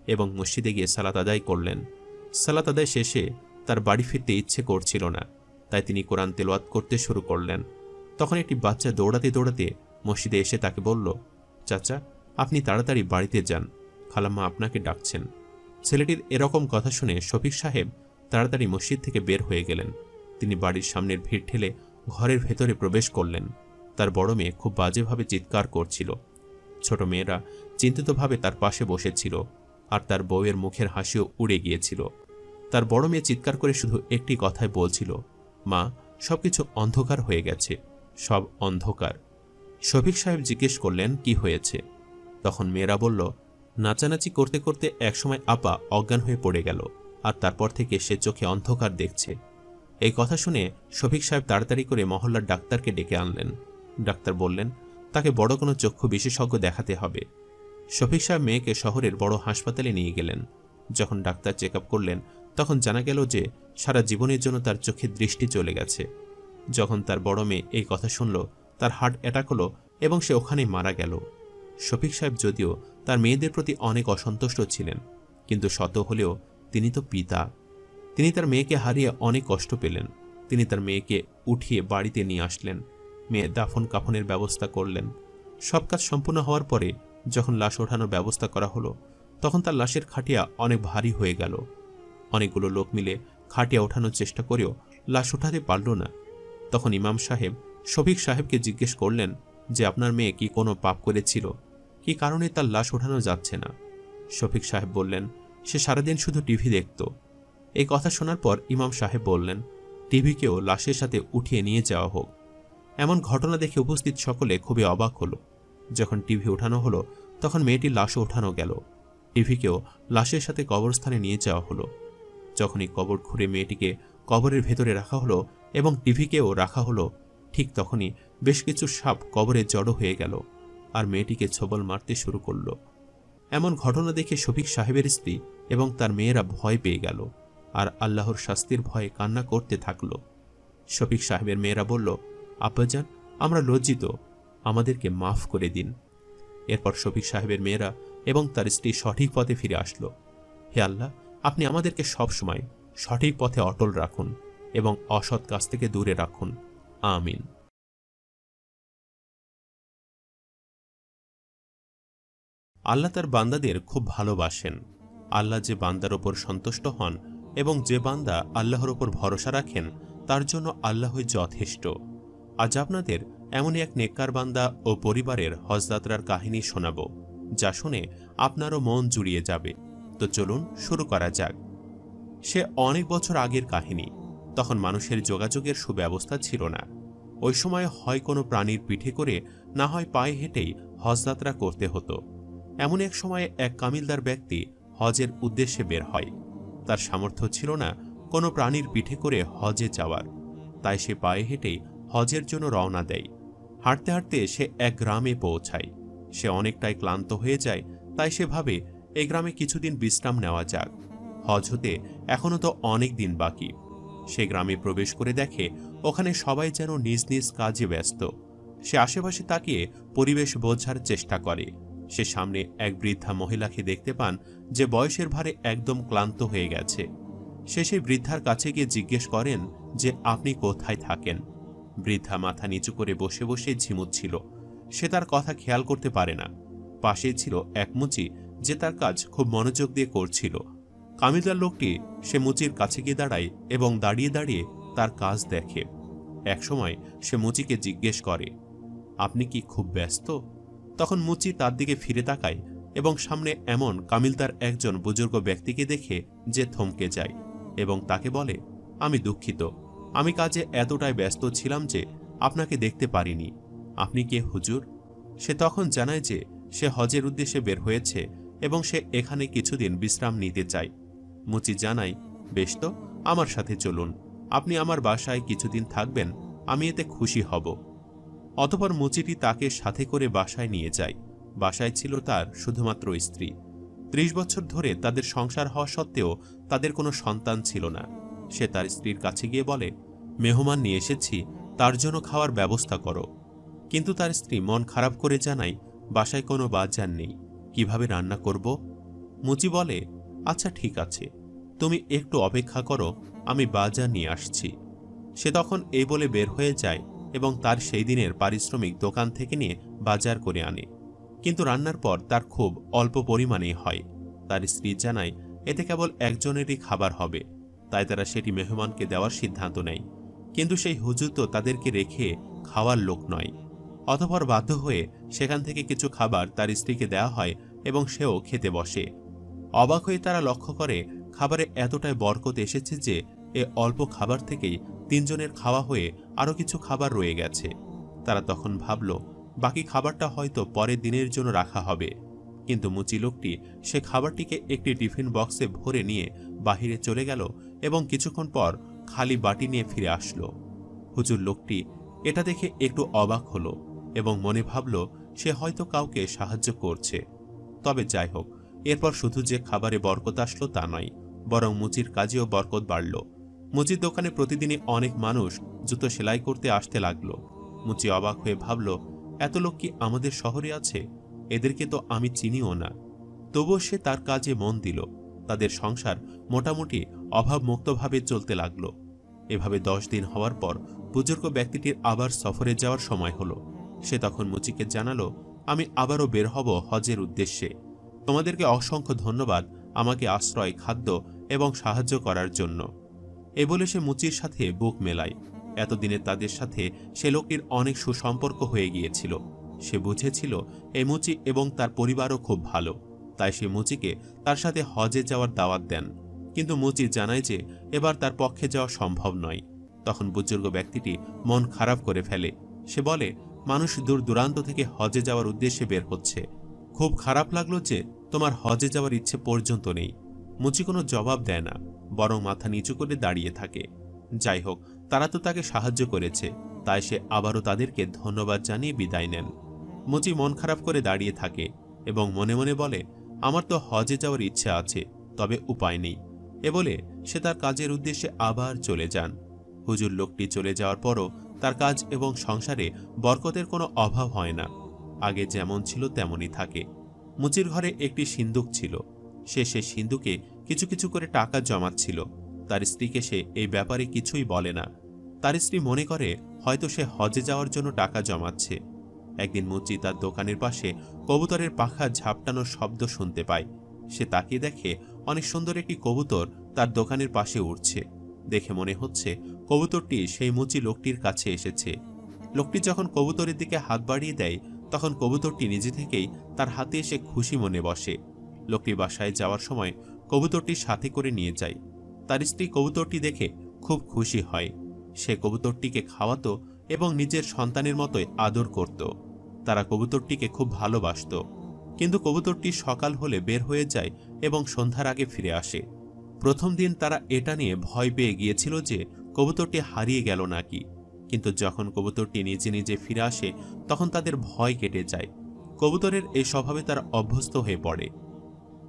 এবং মসজিদে গিয়ে সালাত আদায় করলেন। সালাত আদায় শেষে তার বাড়ি ফিরতে ইচ্ছে করছিল না, তাই তিনি কোরআন তেলাওয়াত করতে শুরু করলেন। তখন একটি বাচ্চা দৌড়াতে দৌড়াতে মসজিদে এসে তাকে বলল, চাচা, আপনি তাড়াতাড়ি বাড়িতে যান, খালাম্মা আপনাকে ডাকছেন। ছেলেটির এরকম কথা শুনে শফিক সাহেব তাড়াতাড়ি মসজিদ থেকে বের হয়ে গেলেন। তিনি বাড়ির সামনের ভিড় ঠেলে ঘরের ভেতরে প্রবেশ করলেন। তার বড় মেয়ে খুব বাজেভাবে চিৎকার করছিল। ছোট মেয়েরা চিন্তিতভাবে তার পাশে বসেছিল, আর তার বউয়ের মুখের হাসিও উড়ে গিয়েছিল। তার বড় মেয়ে চিৎকার করে শুধু একটি কথাই বলছিল, মা, সবকিছু অন্ধকার হয়ে গেছে, সব অন্ধকার। শফিক সাহেব জিজ্ঞেস করলেন, কি হয়েছে? তখন মেয়েরা বলল, নাচানাচি করতে করতে একসময় আপা অজ্ঞান হয়ে পড়ে গেল, আর তারপর থেকে সে চোখে অন্ধকার দেখছে। এই কথা শুনে শফিক সাহেব তাড়াতাড়ি করে মহল্লার ডাক্তারকে ডেকে আনলেন। ডাক্তার বললেন তাকে বড় কোনো চক্ষু বিশেষজ্ঞ দেখাতে হবে। শফিক সাহেব মেয়েকে শহরের বড় হাসপাতালে নিয়ে গেলেন। যখন ডাক্তার চেক আপ করলেন তখন জানা গেল যে সারা জীবনের জন্য তার চোখে দৃষ্টি চলে গেছে। যখন তার বড় মেয়ে এই কথা শুনল, তার হার্ট অ্যাটাক হলো এবং সে ওখানেই মারা গেল। শফিক সাহেব যদিও তার মেয়েদের প্রতি অনেক অসন্তুষ্ট ছিলেন, কিন্তু শত হলেও তিনি তো পিতা। তিনি তার মেয়েকে হারিয়ে অনেক কষ্ট পেলেন। তিনি তার মেয়েকে উঠিয়ে বাড়িতে নিয়ে আসলেন। মেয়ে দাফন কাফনের ব্যবস্থা করলেন। সব কাজ সম্পূর্ণ হওয়ার পরে যখন লাশ ওঠানোর ব্যবস্থা করা হলো তখন তার লাশের খাটিয়া অনেক ভারী হয়ে গেল। অনেকগুলো লোক মিলে খাটিয়া ওঠানোর চেষ্টা করেও লাশ ওঠাতে পারল না। তখন ইমাম সাহেব শফিক সাহেবকে জিজ্ঞেস করলেন যে আপনার মেয়ে কি কোনো পাপ করেছিল, কি কারণে তার লাশ ওঠানো যাচ্ছে না? শফিক সাহেব বললেন সে সারাদিন শুধু টিভি দেখত। এই কথা শোনার পর ইমাম সাহেব বললেন টিভিকেও লাশের সাথে উঠিয়ে নিয়ে যাওয়া হোক। এমন ঘটনা দেখে উপস্থিত সকলে খুবই অবাক হলো। যখন টিভি ওঠানো হলো তখন মেয়েটির লাশও ওঠানো গেল। টিভিকেও লাশের সাথে কবরস্থানে নিয়ে যাওয়া হলো। যখনই কবর খুঁড়ে মেয়েটিকে কবরের ভেতরে রাখা হলো এবং টিভিকেও রাখা হলো, ঠিক তখনই বেশ কিছু সাপ কবরে জড়ো হয়ে গেল আর মেয়েটিকে ছোবল মারতে শুরু করল। এমন ঘটনা দেখে শফিক সাহেবের স্ত্রী এবং তার মেয়েরা ভয় পেয়ে গেল আর আল্লাহর শাস্তির ভয়ে কান্না করতে থাকল। শফিক সাহেবের মেয়েরা বলল, আব্বাজান, আমরা লজ্জিত, আমাদেরকে মাফ করে দিন। এরপর শফিক সাহেবের মেয়েরা এবং তার স্ত্রী সঠিক পথে ফিরে আসলো। হে আল্লাহ, আপনি আমাদেরকে সবসময় সঠিক পথে অটল রাখুন এবং অসৎ কাজ থেকে দূরে রাখুন, আমিন। আল্লাহ তার বান্দাদের খুব ভালোবাসেন। আল্লাহ যে বান্দার ওপর সন্তুষ্ট হন এবং যে বান্দা আল্লাহর ওপর ভরসা রাখেন তার জন্য আল্লাহই যথেষ্ট। আজ আপনাদের এমনই এক নেককার বান্দা ও পরিবারের হজযাত্রার কাহিনী শোনাব, যা শুনে আপনারও মন জুড়িয়ে যাবে। তো চলুন শুরু করা যাক। সে অনেক বছর আগের কাহিনী। তখন মানুষের যোগাযোগের সুব্যবস্থা ছিল না। ওই সময় হয় কোনো প্রাণীর পিঠে করে, না হয় পায়ে হেঁটেই হজযাত্রা করতে হতো। এমন এক সময়ে এক কামিলদার ব্যক্তি হজের উদ্দেশ্যে বের হয়। তার সামর্থ্য ছিল না কোনো প্রাণীর পিঠে করে হজে যাওয়ার, তাই সে পায়ে হেঁটেই হজের জন্য রওনা দেয়। হাঁটতে হাঁটতে সে এক গ্রামে পৌঁছায়। সে অনেকটাই ক্লান্ত হয়ে যায়, তাই সে ভাবে এই গ্রামে কিছুদিন বিশ্রাম নেওয়া যাক। হজ হতে এখনো তো অনেক দিন বাকি। সে গ্রামে প্রবেশ করে দেখে ওখানে সবাই যেন নিজ নিজ কাজে ব্যস্ত। সে আশেপাশে তাকিয়ে পরিবেশ বোঝার চেষ্টা করে। সে সামনে এক বৃদ্ধা মহিলাকে দেখতে পান যে বয়সের ভারে একদম ক্লান্ত হয়ে গেছে। সে সেই বৃদ্ধার কাছে গিয়ে জিজ্ঞেস করেন যে আপনি কোথায় থাকেন? বৃদ্ধা মাথা নিচু করে বসে বসে ঝিমুচ্ছিল। সে তার কথা খেয়াল করতে পারে না। পাশেই ছিল এক মুচি যে তার কাজ খুব মনোযোগ দিয়ে করছিল। কামিলদার লোকটি সে মুচির কাছে গিয়ে দাঁড়ায় এবং দাঁড়িয়ে দাঁড়িয়ে তার কাজ দেখে। একসময় সে মুচিকে জিজ্ঞেস করে, আপনি কি খুব ব্যস্ত? তখন মুচি তার দিকে ফিরে তাকায় এবং সামনে এমন কামিলদার একজন বুজুর্গ ব্যক্তিকে দেখে যে থমকে যায় এবং তাকে বলে, আমি দুঃখিত, আমি কাজে এতটাই ব্যস্ত ছিলাম যে আপনাকে দেখতে পারিনি। আপনি কে হুজুর? সে তখন জানায় যে সে হজের উদ্দেশ্যে বের হয়েছে এবং সে এখানে কিছুদিন বিশ্রাম নিতে চায়। মুচি জানায়, বেশ তো, আমার সাথে চলুন, আপনি আমার বাসায় কিছুদিন থাকবেন, আমি এতে খুশি হব। অতঃপর মুচিটি তাকে সাথে করে বাসায় নিয়ে যায়। বাসায় ছিল তার শুধুমাত্র স্ত্রী। 30 বছর ধরে তাদের সংসার হওয়া সত্ত্বেও তাদের কোনো সন্তান ছিল না। সে তার স্ত্রীর কাছে গিয়ে বলে, মেহমান নিয়ে এসেছি, তার জন্য খাওয়ার ব্যবস্থা করো। কিন্তু তার স্ত্রী মন খারাপ করে জানায়, বাসায় কোনো বাজার নেই, কিভাবে রান্না করব? মুচি বলে, আচ্ছা ঠিক আছে, তুমি একটু অপেক্ষা করো, আমি বাজার নিয়ে আসছি। সে তখন এই বলে বের হয়ে যায় এবং তার সেই দিনের পারিশ্রমিক দোকান থেকে নিয়ে বাজার করে আনে। কিন্তু রান্নার পর তার খুব অল্প পরিমাণেই হয়। তার স্ত্রী জানায় এতে কেবল একজনেরই খাবার হবে, তাই তারা সেটি মেহমানকে দেওয়ার সিদ্ধান্ত নেয়। কিন্তু সেই হুজুর তো তাদেরকে রেখে খাওয়ার লোক নয়। অতঃপর বাধ্য হয়ে সেখান থেকে কিছু খাবার তার স্ত্রীকে দেওয়া হয় এবং সেও খেতে বসে। অবাক হয়ে তারা লক্ষ্য করে খাবারে এতটাই বরকত এসেছে যে এ অল্প খাবার থেকেই 3 জনের খাওয়া হয়ে আরও কিছু খাবার রয়ে গেছে। তারা তখন ভাবল বাকি খাবারটা হয়তো পরের দিনের জন্য রাখা হবে। কিন্তু মুচি লোকটি সে খাবারটিকে একটি টিফিন বক্সে ভরে নিয়ে বাহিরে চলে গেল এবং কিছুক্ষণ পর খালি বাটি নিয়ে ফিরে আসলো। হুজুর লোকটি এটা দেখে একটু অবাক হলো এবং মনে ভাবল সে হয়তো কাউকে সাহায্য করছে। তবে যাই হোক, এরপর শুধু যে খাবারে বরকত আসলো তা নয়, বরং মুচির কাজেও বরকত বাড়ল। মুচির দোকানে প্রতিদিনই অনেক মানুষ জুতো সেলাই করতে আসতে লাগলো। মুচি অবাক হয়ে ভাবল, এত লোক কি আমাদের শহরে আছে? এদেরকে তো আমি চিনিও না। তবুও সে তার কাজে মন দিল। তাদের সংসার মোটামুটি অভাবমুক্তভাবে চলতে লাগলো। এভাবে 10 দিন হওয়ার পর বুজুর্গ ব্যক্তিটির আবার সফরে যাওয়ার সময় হলো। সে তখন মুচিকে জানালো আমি আবারও বের হব হজের উদ্দেশ্যে। তোমাদেরকে অসংখ্য ধন্যবাদ আমাকে আশ্রয়, খাদ্য এবং সাহায্য করার জন্য। এ বলে সে মুচির সাথে বুক মেলায়। এতদিনে তাদের সাথে সে লোকটির অনেক সুসম্পর্ক হয়ে গিয়েছিল। সে বুঝেছিল এই মুচি এবং তার পরিবারও খুব ভালো, তাই সে মুচিকে তার সাথে হজে যাওয়ার দাওয়াত দেন। কিন্তু মুচি জানায় যে এবার তার পক্ষে যাওয়া সম্ভব নয়। তখন বুজুর্গ ব্যক্তিটি মন খারাপ করে ফেলে। সে বলে, মানুষ দূর দূরান্ত থেকে হজে যাওয়ার উদ্দেশ্যে বের হচ্ছে। খুব খারাপ লাগলো যে তোমার হজে যাওয়ার ইচ্ছে পর্যন্ত নেই। মুচি কোনো জবাব দেয় না, বরং মাথা নিচু করে দাঁড়িয়ে থাকে। যাই হোক, তারা তো তাকে সাহায্য করেছে, তাই সে আবারও তাদেরকে ধন্যবাদ জানিয়ে বিদায় নেন। মুচি মন খারাপ করে দাঁড়িয়ে থাকে এবং মনে মনে বলে, আমার তো হজে যাওয়ার ইচ্ছে আছে, তবে উপায় নেই। এ বলে সে তার কাজের উদ্দেশ্যে আবার চলে যান। হুজুর লোকটি চলে যাওয়ার পরও তার কাজ এবং সংসারে বরকতের কোনো অভাব হয় না। আগে যেমন ছিল তেমনই থাকে। মুচির ঘরে একটি সিন্দুক ছিল। সে সিন্দুকে কিছু কিছু করে টাকা জমাচ্ছিল। তার স্ত্রীকে সে এই ব্যাপারে কিছুই বলে না। তার স্ত্রী মনে করে হয়তো সে হজে যাওয়ার জন্য টাকা জমাচ্ছে। একদিন মুচি তার দোকানের পাশে কবুতরের পাখা ঝাপটানোর শব্দ শুনতে পায়। সে তাকিয়ে দেখে অনেক সুন্দর একটি কবুতর তার দোকানের পাশে উড়ছে। দেখে মনে হচ্ছে কবুতরটি সেই মুচি লোকটির কাছে এসেছে। লোকটি যখন কবুতরের দিকে হাত বাড়িয়ে দেয়, তখন কবুতরটি নিজে থেকেই তার হাতে এসে খুশি মনে বসে। লোকটি বাসায় যাওয়ার সময় কবুতরটি সাথে করে নিয়ে যায়। তার স্ত্রী কবুতরটি দেখে খুব খুশি হয়। সে কবুতরটিকে খাওয়াতো এবং নিজের সন্তানের মতোই আদর করত। তারা কবুতরটিকে খুব ভালোবাসত। কিন্তু কবুতরটি সকাল হলে বের হয়ে যায় এবং সন্ধ্যার আগে ফিরে আসে। প্রথম দিন তারা এটা নিয়ে ভয় পেয়ে গিয়েছিল যে কবুতরটি হারিয়ে গেল নাকি। কিন্তু যখন কবুতরটি নিজে নিজে ফিরে আসে, তখন তাদের ভয় কেটে যায়। কবুতরের এই স্বভাবে তারা অভ্যস্ত হয়ে পড়ে।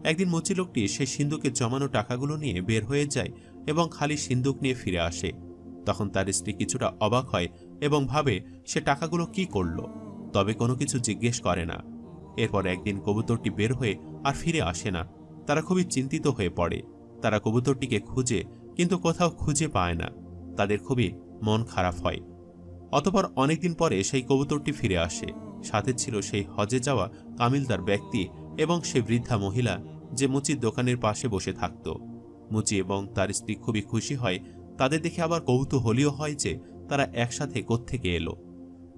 একদিন মুচি লোকটি সেই সিন্দুকে জমানো টাকাগুলো নিয়ে বের হয়ে যায় এবং খালি সিন্দুক নিয়ে ফিরে আসে। তখন তার স্ত্রী কিছুটা অবাক হয় এবং ভাবে সে টাকাগুলো কি করল, তবে কোনো কিছু জিজ্ঞেস করে না। এরপর একদিন কবুতরটি বের হয়ে আর ফিরে আসে না। তারা খুবই চিন্তিত হয়ে পড়ে। তারা কবুতরটিকে খুঁজে কিন্তু কোথাও খুঁজে পায় না। তাদের খুবই মন খারাপ হয়। অতঃপর অনেকদিন পরে সেই কবুতরটি ফিরে আসে। সাথে ছিল সেই হজে যাওয়া কামিলদার ব্যক্তি এবং সে বৃদ্ধা মহিলা যে মুচির দোকানের পাশে বসে থাকত। মুচি এবং তার স্ত্রী খুবই খুশি হয়। তাদের দেখে আবার কৌতূহলীও হয় যে তারা একসাথে কোত্থেকে এলো।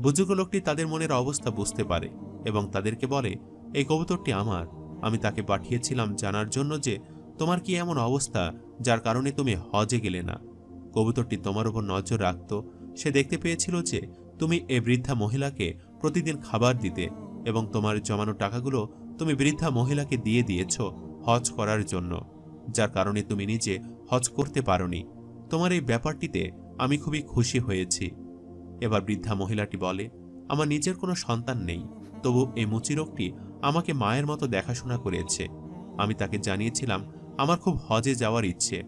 বুজুর্গ লোকটি তাদের মনের অবস্থা বুঝতে পারে এবং তাদেরকে বলে, এই কবুতরটি আমার। আমি তাকে পাঠিয়েছিলাম জানার জন্য যে তোমার কি এমন অবস্থা যার কারণে তুমি হজে গেলে না। কবুতরটি তোমার উপর নজর রাখত। সে দেখতে পেয়েছিল যে তুমি এই বৃদ্ধা মহিলাকে প্রতিদিন খাবার দিতে এবং তোমার জমানো টাকাগুলো তুমি বৃদ্ধা মহিলাকে দিয়ে দিয়েছ হজ করার জন্য, যার কারণে তুমি নিজে হজ করতে পারোনি। তোমার এই ব্যাপারটিতে আমি খুবই খুশি হয়েছি। এবার বৃদ্ধা মহিলাটি বলে, আমার নিজের কোনো সন্তান নেই, তবু এই মুচি লোকটি আমাকে মায়ের মতো দেখাশোনা করেছে। আমি তাকে জানিয়েছিলাম আমার খুব হজে যাওয়ার ইচ্ছে,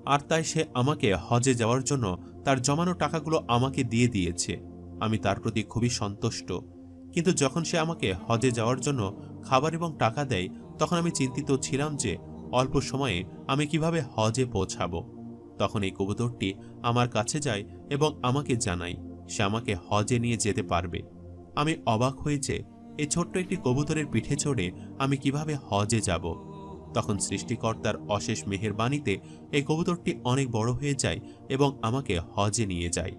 আর তাই সে আমাকে হজে যাওয়ার জন্য তার জমানো টাকাগুলো আমাকে দিয়ে দিয়েছে। আমি তার প্রতি খুবই সন্তুষ্ট। কিন্তু যখন সে আমাকে হজে যাওয়ার জন্য খাবার এবং টাকা দেয়, তখন আমি চিন্তিত ছিলাম যে অল্প সময়ে আমি কিভাবে হজে পৌঁছাবো। তখন এই কবুতরটি আমার কাছে যায় এবং আমাকে জানায় সে আমাকে হজে নিয়ে যেতে পারবে। আমি অবাক হয়ে যে এই ছোট্ট একটি কবুতরের পিঠে চড়ে আমি কিভাবে হজে যাব। তখন সৃষ্টিকর্তার অশেষ মেহেরবানিতে এই কবুতরটি অনেক বড় হয়ে যায় এবং আমাকে হজে নিয়ে যায়।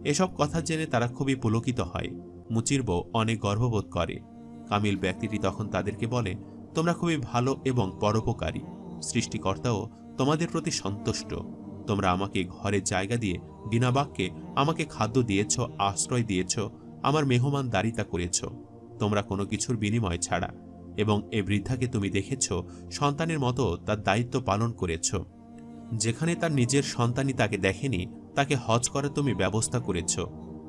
এসব কথা জেনে তারা খুবই পুলকিত হয়। মুচির বউ অনেক গর্ববোধ করে। কামিল ব্যক্তিটি তখন তাদেরকে বলে, তোমরা খুবই ভালো এবং পরোপকারী। সৃষ্টিকর্তাও তোমাদের প্রতি সন্তুষ্ট। তোমরা আমাকে ঘরে জায়গা দিয়ে বিনা বাক্যে আমাকে খাদ্য দিয়েছ, আশ্রয় দিয়েছ, আমার মেহমানদারিতা করেছ, তোমরা কোনো কিছুর বিনিময় ছাড়া। এবং এই বৃদ্ধাকে তুমি দেখেছ সন্তানের মতো তার দায়িত্ব পালন করেছ। যেখানে তার নিজের সন্তানই তাকে দেখেনি, তাকে হজ করার তুমি ব্যবস্থা করেছ।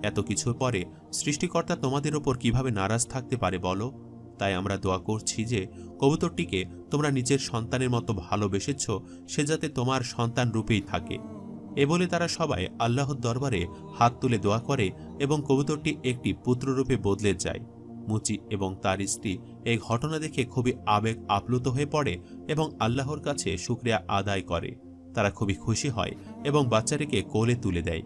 এত কিছুর পরে সৃষ্টিকর্তা তোমাদের ওপর কিভাবে নারাজ থাকতে পারে বলো? তাই আমরা দোয়া করছি যে কবুতরটিকে তোমরা নিজের সন্তানের মতো ভালোবেসেছ, সে যাতে তোমার সন্তান রূপেই থাকে। এ বলে তারা সবাই আল্লাহর দরবারে হাত তুলে দোয়া করে এবং কবুতরটি একটি পুত্ররূপে বদলে যায়। মুচি এবং তার স্ত্রী এই ঘটনা দেখে খুবই আবেগ আপ্লুত হয়ে পড়ে এবং আল্লাহর কাছে শুকরিয়া আদায় করে। তারা খুবই খুশি হয় এবং বাচ্চাটিকে কোলে তুলে দেয়।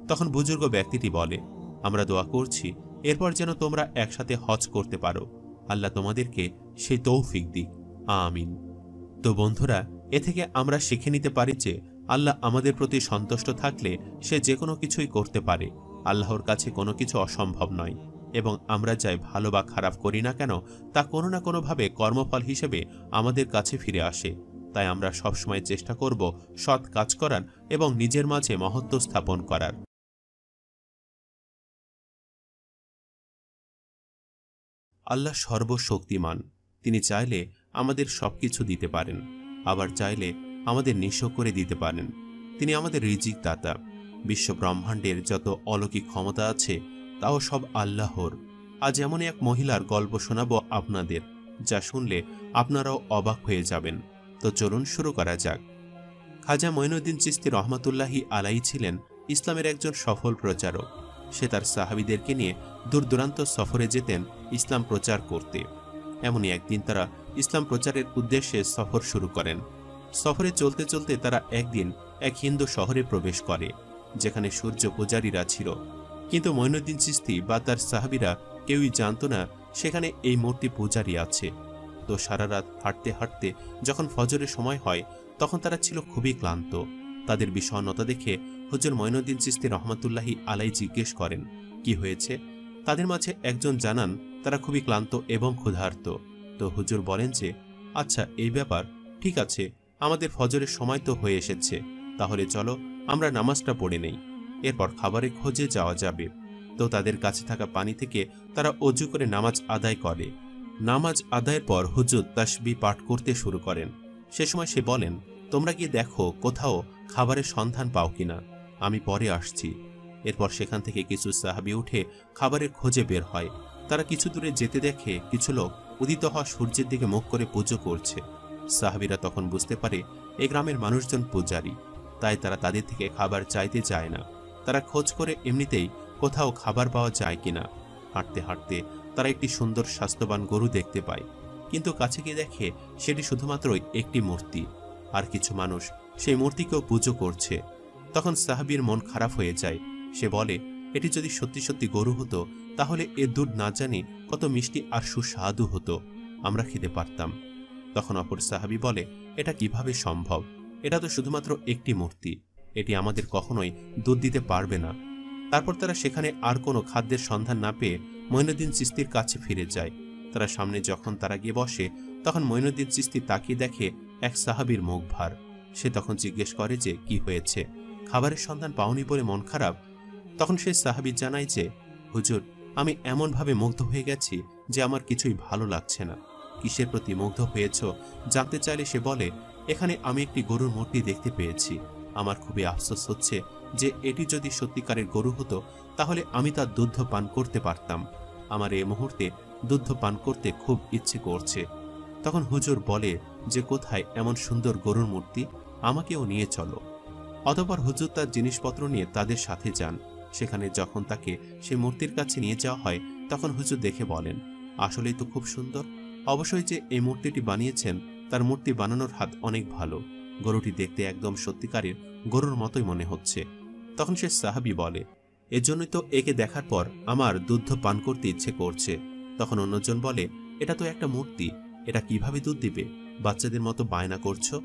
তখন বুজুর্গ ব্যক্তিটি বলে, আমরা দোয়া করছি এরপর যেন তোমরা একসাথে হজ করতে পারো। আল্লাহ তোমাদেরকে সেই তৌফিক দিক, আমিন। তো বন্ধুরা, এ থেকে আমরা শিখে নিতে পারি যে আল্লাহ আমাদের প্রতি সন্তুষ্ট থাকলে সে যে কোনো কিছুই করতে পারে। আল্লাহর কাছে কোনো কিছু অসম্ভব নয়, এবং আমরা যাই ভালো বা খারাপ করি না কেন তা কোনো না কোনোভাবে কর্মফল হিসেবে আমাদের কাছে ফিরে আসে। তাই আমরা সবসময় চেষ্টা করব সৎ কাজ করার এবং নিজের মাঝে মহত্ব স্থাপন করার। আল্লাহ সর্বশক্তিমান। তিনি চাইলে আমাদের সবকিছু দিতে পারেন, আবার চাইলে আমাদের নিঃস্ব করে দিতে পারেন। তিনি আমাদের রিজিক দাতা। বিশ্ব ব্রহ্মাণ্ডের যত অলৌকিক ক্ষমতা আছে তাও সব আল্লাহর। আজ এমনই এক মহিলার গল্প শোনাবো আপনাদের, যা শুনলে আপনারাও অবাক হয়ে যাবেন। তো চলুন শুরু করা যাক। খাজা মঈনুদ্দিন চিশতি রহমাতুল্লাহি আলাই ছিলেন ইসলামের একজন সফল প্রচারক। সে তার সাহাবীদেরকে নিয়ে দূর দূরান্ত সফরে যেতেন ইসলাম প্রচার করতে। এমনই একদিন তারা ইসলাম প্রচারের উদ্দেশ্যে সফর শুরু করেন। সফরে চলতে চলতে তারা একদিন এক হিন্দু শহরে প্রবেশ করে, যেখানে সূর্য পূজারীরা ছিল। কিন্তু মঈনুদ্দিন চিশতি বা তার সাহাবীরা কেউই জানত না সেখানে এই মূর্তি পূজারী আছে। তো সারা রাত হাঁটতে হাঁটতে যখন ফজরের সময় হয়, তখন তারা ছিল খুবই ক্লান্ত। তাদের বিষণ্ণতা দেখে হুজুর মঈনুদ্দিন চিশতি রহমাতুল্লাহি আলাই জিজ্ঞেস করেন, কি হয়েছে? তাদের মাঝে একজন জানান তারা খুবই ক্লান্ত এবং ক্ষুধার্ত। তো হুজুর বলেন যে, আচ্ছা এই ব্যাপার, ঠিক আছে, আমাদের ফজরের সময় তো হয়ে এসেছে, তাহলে চলো আমরা নামাজটা পড়ে নেই, এরপর খাবারের খোঁজে যাওয়া যাবে। তো তাদের কাছে থাকা পানি থেকে তারা অজু করে নামাজ আদায় করে। নামাজ আদায়ের পর হুজুর তাসবিহ পাঠ করতে শুরু করেন। সে সময় সে বলেন, তোমরা গিয়ে দেখো কোথাও খাবারের সন্ধান পাও কিনা, আমি পরে আসছি। এরপর সেখান থেকে কিছু সাহাবী উঠে খাবারের খোঁজে বের হয়। তারা কিছু দূরে যেতে দেখে কিছু লোক উদিত হওয়া সূর্যের দিকে মুখ করে পুজো করছে। সাহাবীরা তখন বুঝতে পারে এই গ্রামের মানুষজন পূজারী, তাই তারা তাদের থেকে খাবার চাইতে যায় না। তারা খোঁজ করে এমনিতেই কোথাও খাবার পাওয়া যায় কিনা। হাঁটতে হাঁটতে তারা একটি সুন্দর স্বাস্থ্যবান গরু দেখতে পায়, কিন্তু কাছে গিয়ে দেখে সেটি শুধুমাত্রই একটি মূর্তি, আর কিছু মানুষ সেই মূর্তিকেও পুজো করছে। তখন সাহাবীর মন খারাপ হয়ে যায়। সে বলে, এটি যদি সত্যি সত্যি গরু হতো তাহলে এর দুধ না জানি কত মিষ্টি আর সুস্বাদু হতো, আমরা খেতে পারতাম। তখন অপর সাহাবী বলে, এটা কিভাবে সম্ভব? এটা তো শুধুমাত্র একটি মূর্তি, এটি আমাদের কখনোই দুধ দিতে পারবে না। তারপর তারা সেখানে আর কোনো খাদ্যের সন্ধান না পেয়ে মঈনুদ্দিন চিশতির কাছে ফিরে যায়। তারা সামনে যখন তারা গিয়ে বসে, তখন মঈনুদ্দিন চিশতি তাকিয়ে দেখে এক সাহাবীর মুখ ভার। সে তখন জিজ্ঞেস করে যে, কি হয়েছে? খাবারের সন্ধান পাওনি বলে মন খারাপ? তখন সেই সাহাবী জানায় যে, হুজুর, আমি এমনভাবে মুগ্ধ হয়ে গেছি যে আমার কিছুই ভালো লাগছে না। কিসের প্রতি মুগ্ধ হয়েছ জানতে চাইলে সে বলে, এখানে আমি একটি গরুর মূর্তি দেখতে পেয়েছি। আমার খুবই আফসোস হচ্ছে যে এটি যদি সত্যিকারের গরু হতো তাহলে আমি তার দুধ পান করতে পারতাম। আমার এই মুহূর্তে দুধ পান করতে খুব ইচ্ছে করছে। তখন হুজুর বলে যে, কোথায় এমন সুন্দর গরুর মূর্তি? আমাকেও নিয়ে চলো। অতঃপর হুজুর তার জিনিসপত্র নিয়ে তাদের সাথে যান। সেখানে যখন তাকে সেই মূর্তির কাছে নিয়ে যাওয়া হয়, তখন হুজুর দেখে বলেন, আসলেই তো খুব সুন্দর। অবশ্যই যে এই মূর্তিটি বানিয়েছেন তার মূর্তি বানানোর হাত অনেক ভালো। গরুটি দেখতে একদম সত্যিকারের গরুর মতোই মনে হচ্ছে। তখন সে সাহাবী বলে, এজন্যই তো একে দেখার পর আমার দুধ পান করতে ইচ্ছে করছে। তখন অন্যজন বলে, এটা তো একটা মূর্তি, এটা কিভাবে দুধ দিবে? বাচ্চাদের মতো বায়না করছো।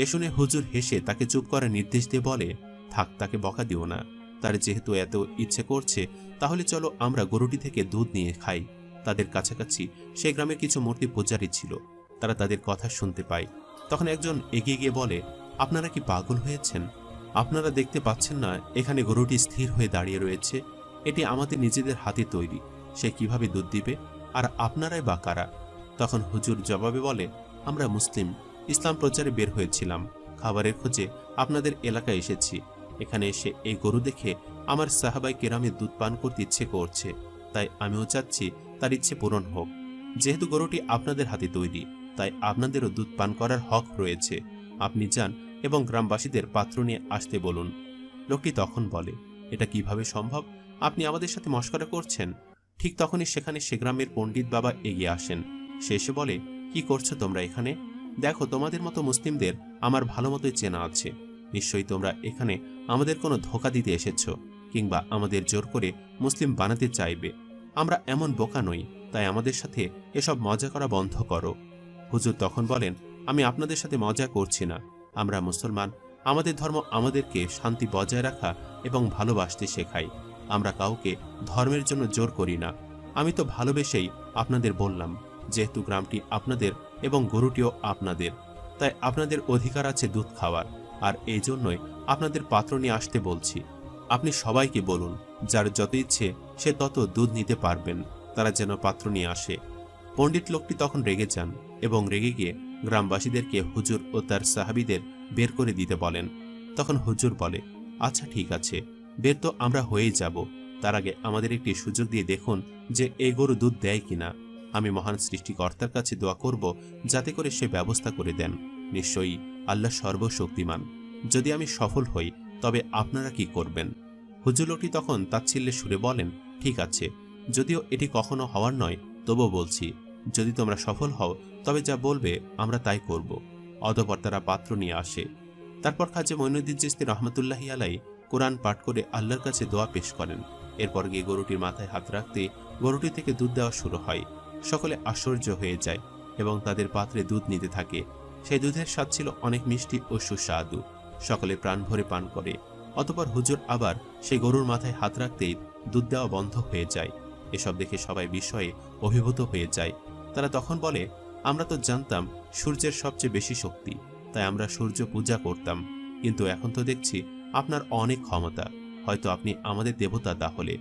এ শুনে হুজুর হেসে তাকে চুপ করার নির্দেশ দিয়ে বলে, থাক, তাকে বকা দিও না। তার যেহেতু এত ইচ্ছে করছে, তাহলে চলো আমরা গরুটি থেকে দুধ নিয়ে খাই। তাদের কাছাকাছি সেই গ্রামের কিছু মূর্তি পূজারী ছিল। তারা তাদের কথা শুনতে পায়। তখন একজন এগিয়ে গিয়ে বলে, আপনারা কি পাগল হয়েছেন? আপনারা দেখতে পাচ্ছেন না এখানে গরুটি স্থির হয়ে দাঁড়িয়ে রয়েছে? এটি আমাদের নিজেদের হাতে তৈরি, সে কিভাবে দুধ দিবে? আর আপনারাই বা কারা? তখন হুজুর জবাবে বলে, আমরা মুসলিম, ইসলাম প্রচারে বের হয়েছিলাম, খাবারের খোঁজে আপনাদের এলাকায় এসেছি। এখানে এসে এই গরু দেখে আমার সাহাবাই কেরামের দুধ পান করতে ইচ্ছে করছে, তাই আমিও চাচ্ছি তার ইচ্ছে পূরণ হোক। যেহেতু গরুটি আপনাদের হাতে তৈরি, তাই আপনাদেরও দুধ পান করার হক রয়েছে। আপনি যান এবং গ্রামবাসীদের পাত্র নিয়ে আসতে বলুন। লোকটি তখন বলে, এটা কিভাবে সম্ভব? আপনি আমাদের সাথে মশকরা করছেন? ঠিক তখনই সেখানে সে গ্রামের পণ্ডিত বাবা এগিয়ে আসেন। সে এসে বলে, কি করছো তোমরা এখানে? দেখো, তোমাদের মতো মুসলিমদের আমার ভালো মতোই চেনা আছে। নিশ্চয়ই তোমরা এখানে আমাদের কোনো ধোঁকা দিতে এসেছো, কিংবা আমাদের জোর করে মুসলিম বানাতে চাইবে। আমরা এমন বোকা নই, তাই আমাদের সাথে এসব মজা করা বন্ধ করো। হুজুর তখন বলেন, আমি আপনাদের সাথে মজা করছি না, আমরা মুসলমান, আমাদের ধর্ম আমাদেরকে শান্তি বজায় রাখা এবং ভালোবাসতে শেখায়। আমরা কাউকে ধর্মের জন্য জোর করি না। আমি তো ভালোবেসেই আপনাদের বললাম, যেহেতু গ্রামটি আপনাদের এবং গরুটিও আপনাদের, তাই আপনাদের অধিকার আছে দুধ খাওয়ার, আর এই জন্যই আপনাদের পাত্র নিয়ে আসতে বলছি। আপনি সবাইকে বলুন, যার যত ইচ্ছে সে তত দুধ নিতে পারবেন, তারা যেন পাত্র নিয়ে আসে। পণ্ডিত লোকটি তখন রেগে যান এবং রেগে গিয়ে গ্রামবাসীদেরকে হুজুর ও তার সাহাবীদের বের করে দিতে বলেন। তখন হুজুর বলে, আচ্ছা ঠিক আছে, বের তো আমরা হয়েই যাব, তার আগে আমাদের একটি সুযোগ দিয়ে দেখুন যে এই গরু দুধ দেয় কিনা। আমি মহান সৃষ্টিকর্তার কাছে দোয়া করব যাতে করে সে ব্যবস্থা করে দেন। নিশ্চয়ই আল্লাহ সর্বশক্তিমান। যদি আমি সফল হই তবে আপনারা কি করবেন? হুজুর লোকটি তখন তাচ্ছিল্যের সুরে বলেন, ঠিক আছে, যদিও এটি কখনো হওয়ার নয়, তবুও বলছি, যদি তোমরা সফল হও তবে যা বলবে আমরা তাই করব। অতঃপর তারা পাত্র নিয়ে আসে। তারপর খাজা মঈনুদ্দিন চিশতি রহমতুল্লাহি আলাইহি কোরআন পাঠ করে আল্লাহর কাছে দোয়া পেশ করেন। এরপর গিয়ে গরুটির মাথায় হাত রাখতে গরুটি থেকে দুধ দেওয়া শুরু হয়। সকলে আশ্চর্য হয়ে যায় এবং তাদের পাত্রে দুধ নিতে থাকে। সেই দুধের স্বাদ ছিল অনেক মিষ্টি ও সুস্বাদু। সকলে প্রাণ ভরে পান করে। অতঃপর হুজুর আবার সেই গরুর মাথায় হাত রাখতেই দুধ দেওয়া বন্ধ হয়ে যায়। এসব দেখে সবাই বিস্ময়ে অভিভূত হয়ে যায়। তারা তখন বলে, আমরা তো জানতাম সূর্যের সবচেয়ে বেশি শক্তি, তাই আমরা সূর্য পূজা করতাম, কিন্তু এখন তো দেখছি আপনার অনেক ক্ষমতা, হয়তো আপনি আমাদের দেবতা তাহলে।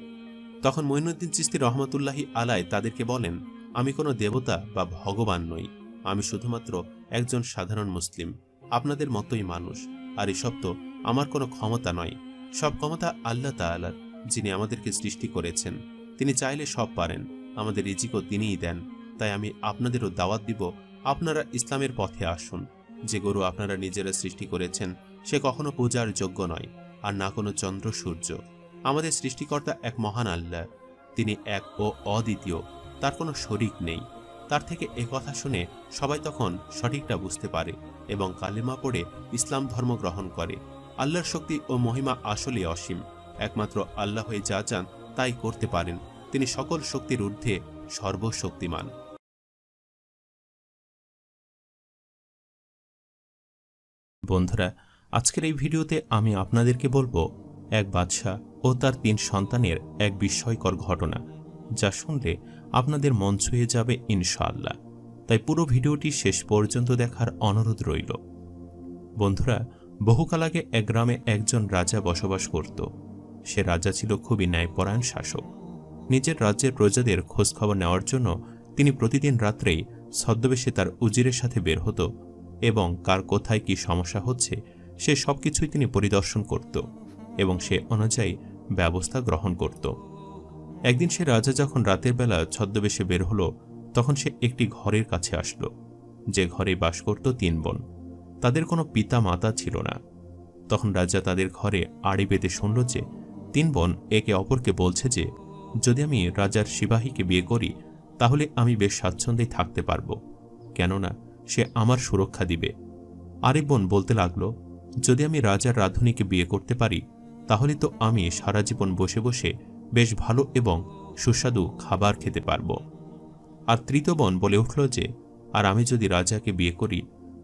তখন মঈনুদ্দিন চিশতি রহমতুল্লাহি আলাইহি তাদেরকে বলেন, আমি কোনো দেবতা বা ভগবান নই, আমি শুধুমাত্র একজন সাধারণ মুসলিম, আপনাদের মতোই মানুষ। আর এসব তো আমার কোনো ক্ষমতা নয়, সব ক্ষমতা আল্লাহ তাআলার, যিনি আমাদেরকে সৃষ্টি করেছেন। তিনি চাইলে সব পারেন, আমাদের রিজিকও তিনিই দেন। তাই আমি আপনাদেরও দাওয়াত দিব, আপনারা ইসলামের পথে আসুন। যে গরু আপনারা নিজেরা সৃষ্টি করেছেন সে কখনো পূজার যোগ্য নয়, আর না কোনো চন্দ্র সূর্য। আমাদের সৃষ্টিকর্তা এক মহান আল্লাহ, তিনি এক ও অদ্বিতীয়, তার কোনো শরিক নেই। তার থেকে এ কথা শুনে সবাই তখন সঠিকটা বুঝতে পারে এবং কালেমা পড়ে ইসলাম ধর্ম গ্রহণ করে। আল্লাহর শক্তি ও মহিমা আসলে অসীম। একমাত্র আল্লাহ যা চান তাই করতে পারেন। তিনি সকল শক্তির ঊর্ধ্বে সর্বশক্তিমান। বন্ধুরা, আজকের এই ভিডিওতে আমি আপনাদেরকে বলবো এক বাদশাহ ও তার 3 সন্তানের এক বিস্ময়কর ঘটনা, যা শুনলে আপনাদের মন ছুঁয়ে যাবে ইনশাআল্লাহ। তাই পুরো ভিডিওটি শেষ পর্যন্ত দেখার অনুরোধ রইল। বন্ধুরা, বহুকাল আগে এক গ্রামে একজন রাজা বসবাস করত। সে রাজা ছিল খুবই ন্যায়পরায়ণ শাসক। নিজের রাজ্যের প্রজাদের খোঁজখবর নেওয়ার জন্য তিনি প্রতিদিন রাত্রেই ছদ্মবেশে তার উজিরের সাথে বের হতো এবং কার কোথায় কি সমস্যা হচ্ছে সে সবকিছুই তিনি পরিদর্শন করত এবং সে অনুযায়ী ব্যবস্থা গ্রহণ করত। একদিন সে রাজা যখন রাতের বেলা ছদ্মবেশে বের হলো, তখন সে একটি ঘরের কাছে আসলো, যে ঘরে বাস করত 3 বোন। তাদের কোনো পিতা মাতা ছিল না। তখন রাজা তাদের ঘরে আড়ি পেতে শুনল যে 3 বোন একে অপরকে বলছে যে, যদি আমি রাজার সিপাহীকে বিয়ে করি তাহলে আমি বেশ স্বাচ্ছন্দ্যে থাকতে পারব, কেননা সে আমার সুরক্ষা দিবে। আরেক বোন বলতে লাগলো, যদি আমি রাজার রাঁধুনিকে বিয়ে করতে পারি তাহলে তো আমি সারা জীবন বসে বসে বেশ ভালো এবং সুস্বাদু খাবার খেতে পারব। আর তৃতীয় বোন বলে উঠল যে, আর আমি যদি রাজাকে বিয়ে করি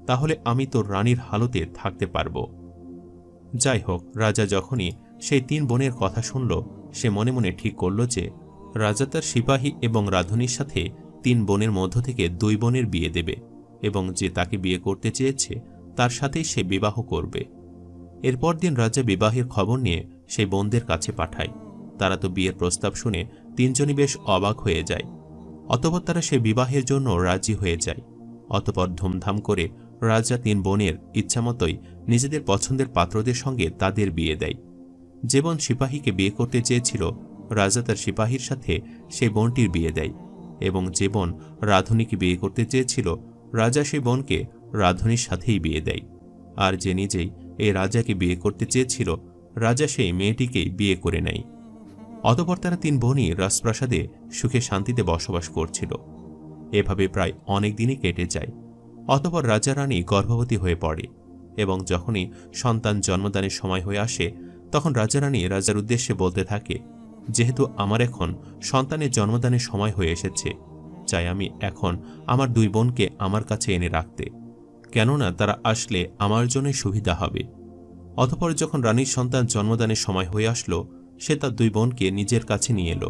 তাহলে আমি তো রানীর হালতে থাকতে পারব। যাই হোক, রাজা যখনই সেই 3 বোনের কথা শুনল, সে মনে মনে ঠিক করল যে রাজা তার সিপাহী এবং রাঁধুনির সাথে 3 বোনের মধ্য থেকে 2 বোনের বিয়ে দেবে এবং যে তাকে বিয়ে করতে চেয়েছে তার সাথেই সে বিবাহ করবে। এরপর দিন রাজা বিবাহের খবর নিয়ে সেই বোনদের কাছে পাঠায়। তারা তো বিয়ের প্রস্তাব শুনে 3 জনই বেশ অবাক হয়ে যায়। অতঃপর তারা সে বিবাহের জন্য রাজি হয়ে যায়। অতঃপর ধুমধাম করে রাজা 3 বোনের ইচ্ছামতোই নিজেদের পছন্দের পাত্রদের সঙ্গে তাদের বিয়ে দেয়। যে বোন সিপাহীকে বিয়ে করতে চেয়েছিল, রাজা তার সিপাহীর সাথে সেই বোনটির বিয়ে দেয়, এবং যে বোন রাঁধুনিকে বিয়ে করতে চেয়েছিল, রাজা সেই বোনকে রাঁধুনির সাথেই বিয়ে দেয়। আর যে নিজেই এই রাজাকে বিয়ে করতে চেয়েছিল, রাজা সেই মেয়েটিকেই বিয়ে করে নেয়। অতঃপর তারা 3 বোনই রাজপ্রাসাদে সুখে শান্তিতে বসবাস করছিল। এভাবে প্রায় অনেক দিনই কেটে যায়। অতঃপর রাজা রানী গর্ভবতী হয়ে পড়ে এবং যখনই সন্তান জন্মদানের সময় হয়ে আসে, তখন রাজা রানী রাজার উদ্দেশ্যে বলতে থাকে, যেহেতু আমার এখন সন্তানের জন্মদানের সময় হয়ে এসেছে, চাই আমি এখন আমার 2 বোনকে আমার কাছে এনে রাখতে, কেননা তারা আসলে আমার জন্য সুবিধা হবে। অতঃপর যখন রানীর সন্তান জন্মদানের সময় হয়ে আসলো, সে তার 2 বোনকে নিজের কাছে নিয়ে এলো।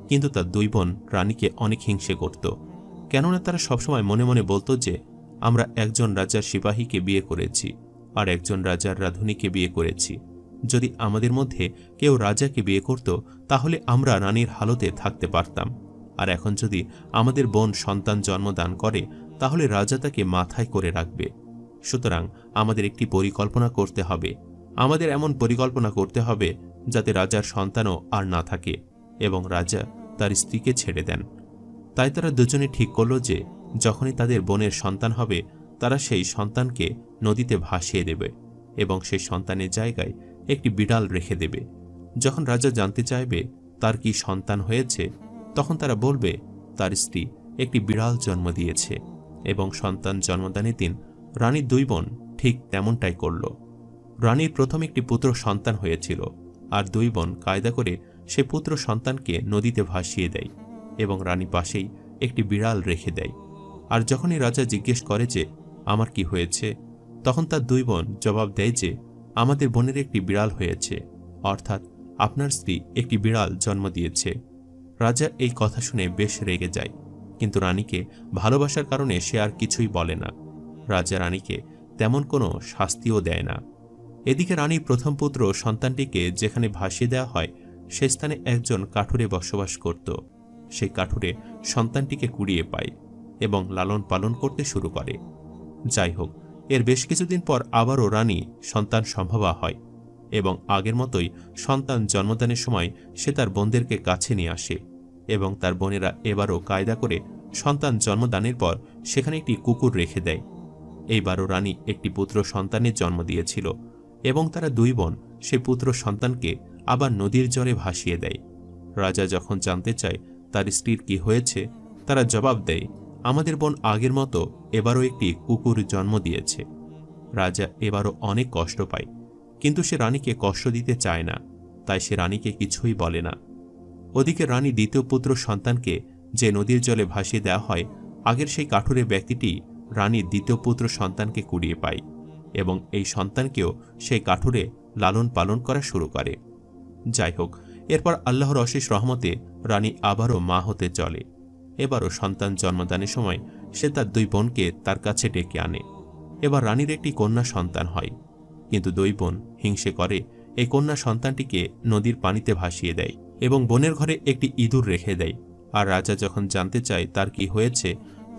কিন্তু তার 2 বোন রানীকে অনেক হিংসে করত, কেননা তারা সবসময় মনে মনে বলতো যে আমরা একজন রাজার সিপাহীকে বিয়ে করেছি আর একজন রাজার রাধুনীকে বিয়ে করেছি। যদি আমাদের মধ্যে কেউ রাজাকে বিয়ে করত তাহলে আমরা রানীর হালতে থাকতে পারতাম, আর এখন যদি আমাদের বোন সন্তান জন্মদান করে তাহলে রাজা তাকে মাথায় করে রাখবে। সুতরাং আমাদের একটি পরিকল্পনা করতে হবে। আমাদের এমন পরিকল্পনা করতে হবে যাতে রাজার সন্তানও আর না থাকে এবং রাজা তার স্ত্রীকে ছেড়ে দেন। তাই তারা দুজনে ঠিক করল যে যখনই তাদের বোনের সন্তান হবে তারা সেই সন্তানকে নদীতে ভাসিয়ে দেবে এবং সেই সন্তানের জায়গায় একটি বিড়াল রেখে দেবে। যখন রাজা জানতে চাইবে তার কি সন্তান হয়েছে, তখন তারা বলবে তার স্ত্রী একটি বিড়াল জন্ম দিয়েছে। এবং সন্তান জন্মদানের দিন রানীর 2 বোন ঠিক তেমনটাই করল। রানীর প্রথম একটি পুত্র সন্তান হয়েছিল, আর 2 বোন কায়দা করে সে পুত্র সন্তানকে নদীতে ভাসিয়ে দেয় এবং রানী পাশেই একটি বিড়াল রেখে দেয়। আর যখনই রাজা জিজ্ঞেস করে যে আমার কি হয়েছে, তখন তার 2 বোন জবাব দেয় যে আমাদের বোনের একটি বিড়াল হয়েছে, অর্থাৎ আপনার স্ত্রী একটি বিড়াল জন্ম দিয়েছে। রাজা এই কথা শুনে বেশ রেগে যায়, কিন্তু রানীকে ভালোবাসার কারণে সে আর কিছুই বলে না। রাজা রানীকে তেমন কোনো শাস্তিও দেয় না। এদিকে রানীর প্রথম পুত্র সন্তানটিকে যেখানে ভাসিয়ে দেওয়া হয় সে স্থানে একজন কাঠুরে বসবাস করত। সেই কাঠুরে সন্তানটিকে কুড়িয়ে পায় এবং লালন পালন করতে শুরু করে। যাই হোক, এর বেশ কিছুদিন পর আবারও রানী সন্তান সম্ভবা হয় এবং আগের মতোই সন্তান জন্মদানের সময় সে তার বোনদেরকে কাছে নিয়ে আসে এবং তার বোনেরা এবারও কায়দা করে সন্তান জন্মদানের পর সেখানে একটি কুকুর রেখে দেয়। এইবারও রানী একটি পুত্র সন্তানের জন্ম দিয়েছিল এবং তারা 2 বোন সে পুত্র সন্তানকে আবার নদীর জলে ভাসিয়ে দেয়। রাজা যখন জানতে চায় তার স্ত্রীর কি হয়েছে, তারা জবাব দেয় আমাদের বোন আগের মতো এবারও একটি কুকুর জন্ম দিয়েছে। রাজা এবারও অনেক কষ্ট পায়, কিন্তু সে রানীকে কষ্ট দিতে চায় না, তাই সে রানীকে কিছুই বলে না। ওদিকে রানী দ্বিতীয় পুত্র সন্তানকে যে নদীর জলে ভাসিয়ে দেওয়া হয়, আগের সেই কাঠুরে ব্যক্তিটি রানীর দ্বিতীয় পুত্র সন্তানকে কুড়িয়ে পায় এবং এই সন্তানকেও সেই কাঠুরে লালন পালন করা শুরু করে। যাই হোক, এরপর আল্লাহর অশেষ রহমতে রানী আবারও মা হতে চলে। এবারও সন্তান জন্মদানের সময় সে তার 2 বোনকে তার কাছে ডেকে আনে। এবার রানীর একটি কন্যা সন্তান হয়, কিন্তু 2 বোন হিংসে করে এই কন্যা সন্তানটিকে নদীর পানিতে ভাসিয়ে দেয় এবং বোনের ঘরে একটি ইঁদুর রেখে দেয়। আর রাজা যখন জানতে চায় তার কি হয়েছে,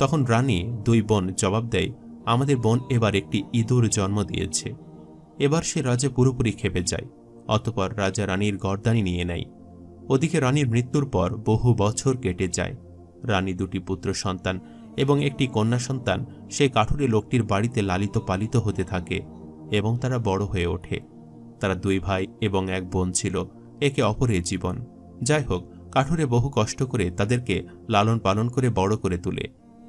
তখন রানী 2 বোন জবাব দেয় আমাদের বোন এবার একটি ইঁদুর জন্ম দিয়েছে। এবার সে রাজা পুরোপুরি খেপে যায়। অতঃপর রাজা রানীর গর্দানি নিয়ে নেয়। ওদিকে রানীর মৃত্যুর পর বহু বছর কেটে যায়। রানী 2টি পুত্র সন্তান এবং একটি কন্যা সন্তান সেই কাঠুরে লোকটির বাড়িতে লালিত পালিত হতে থাকে এবং তারা বড় হয়ে ওঠে। তারা 2 ভাই এবং 1 বোন ছিল, একে অপরের জীবন। যাই হোক, কাঠুরে বহু কষ্ট করে তাদেরকে লালন পালন করে বড় করে তোলে।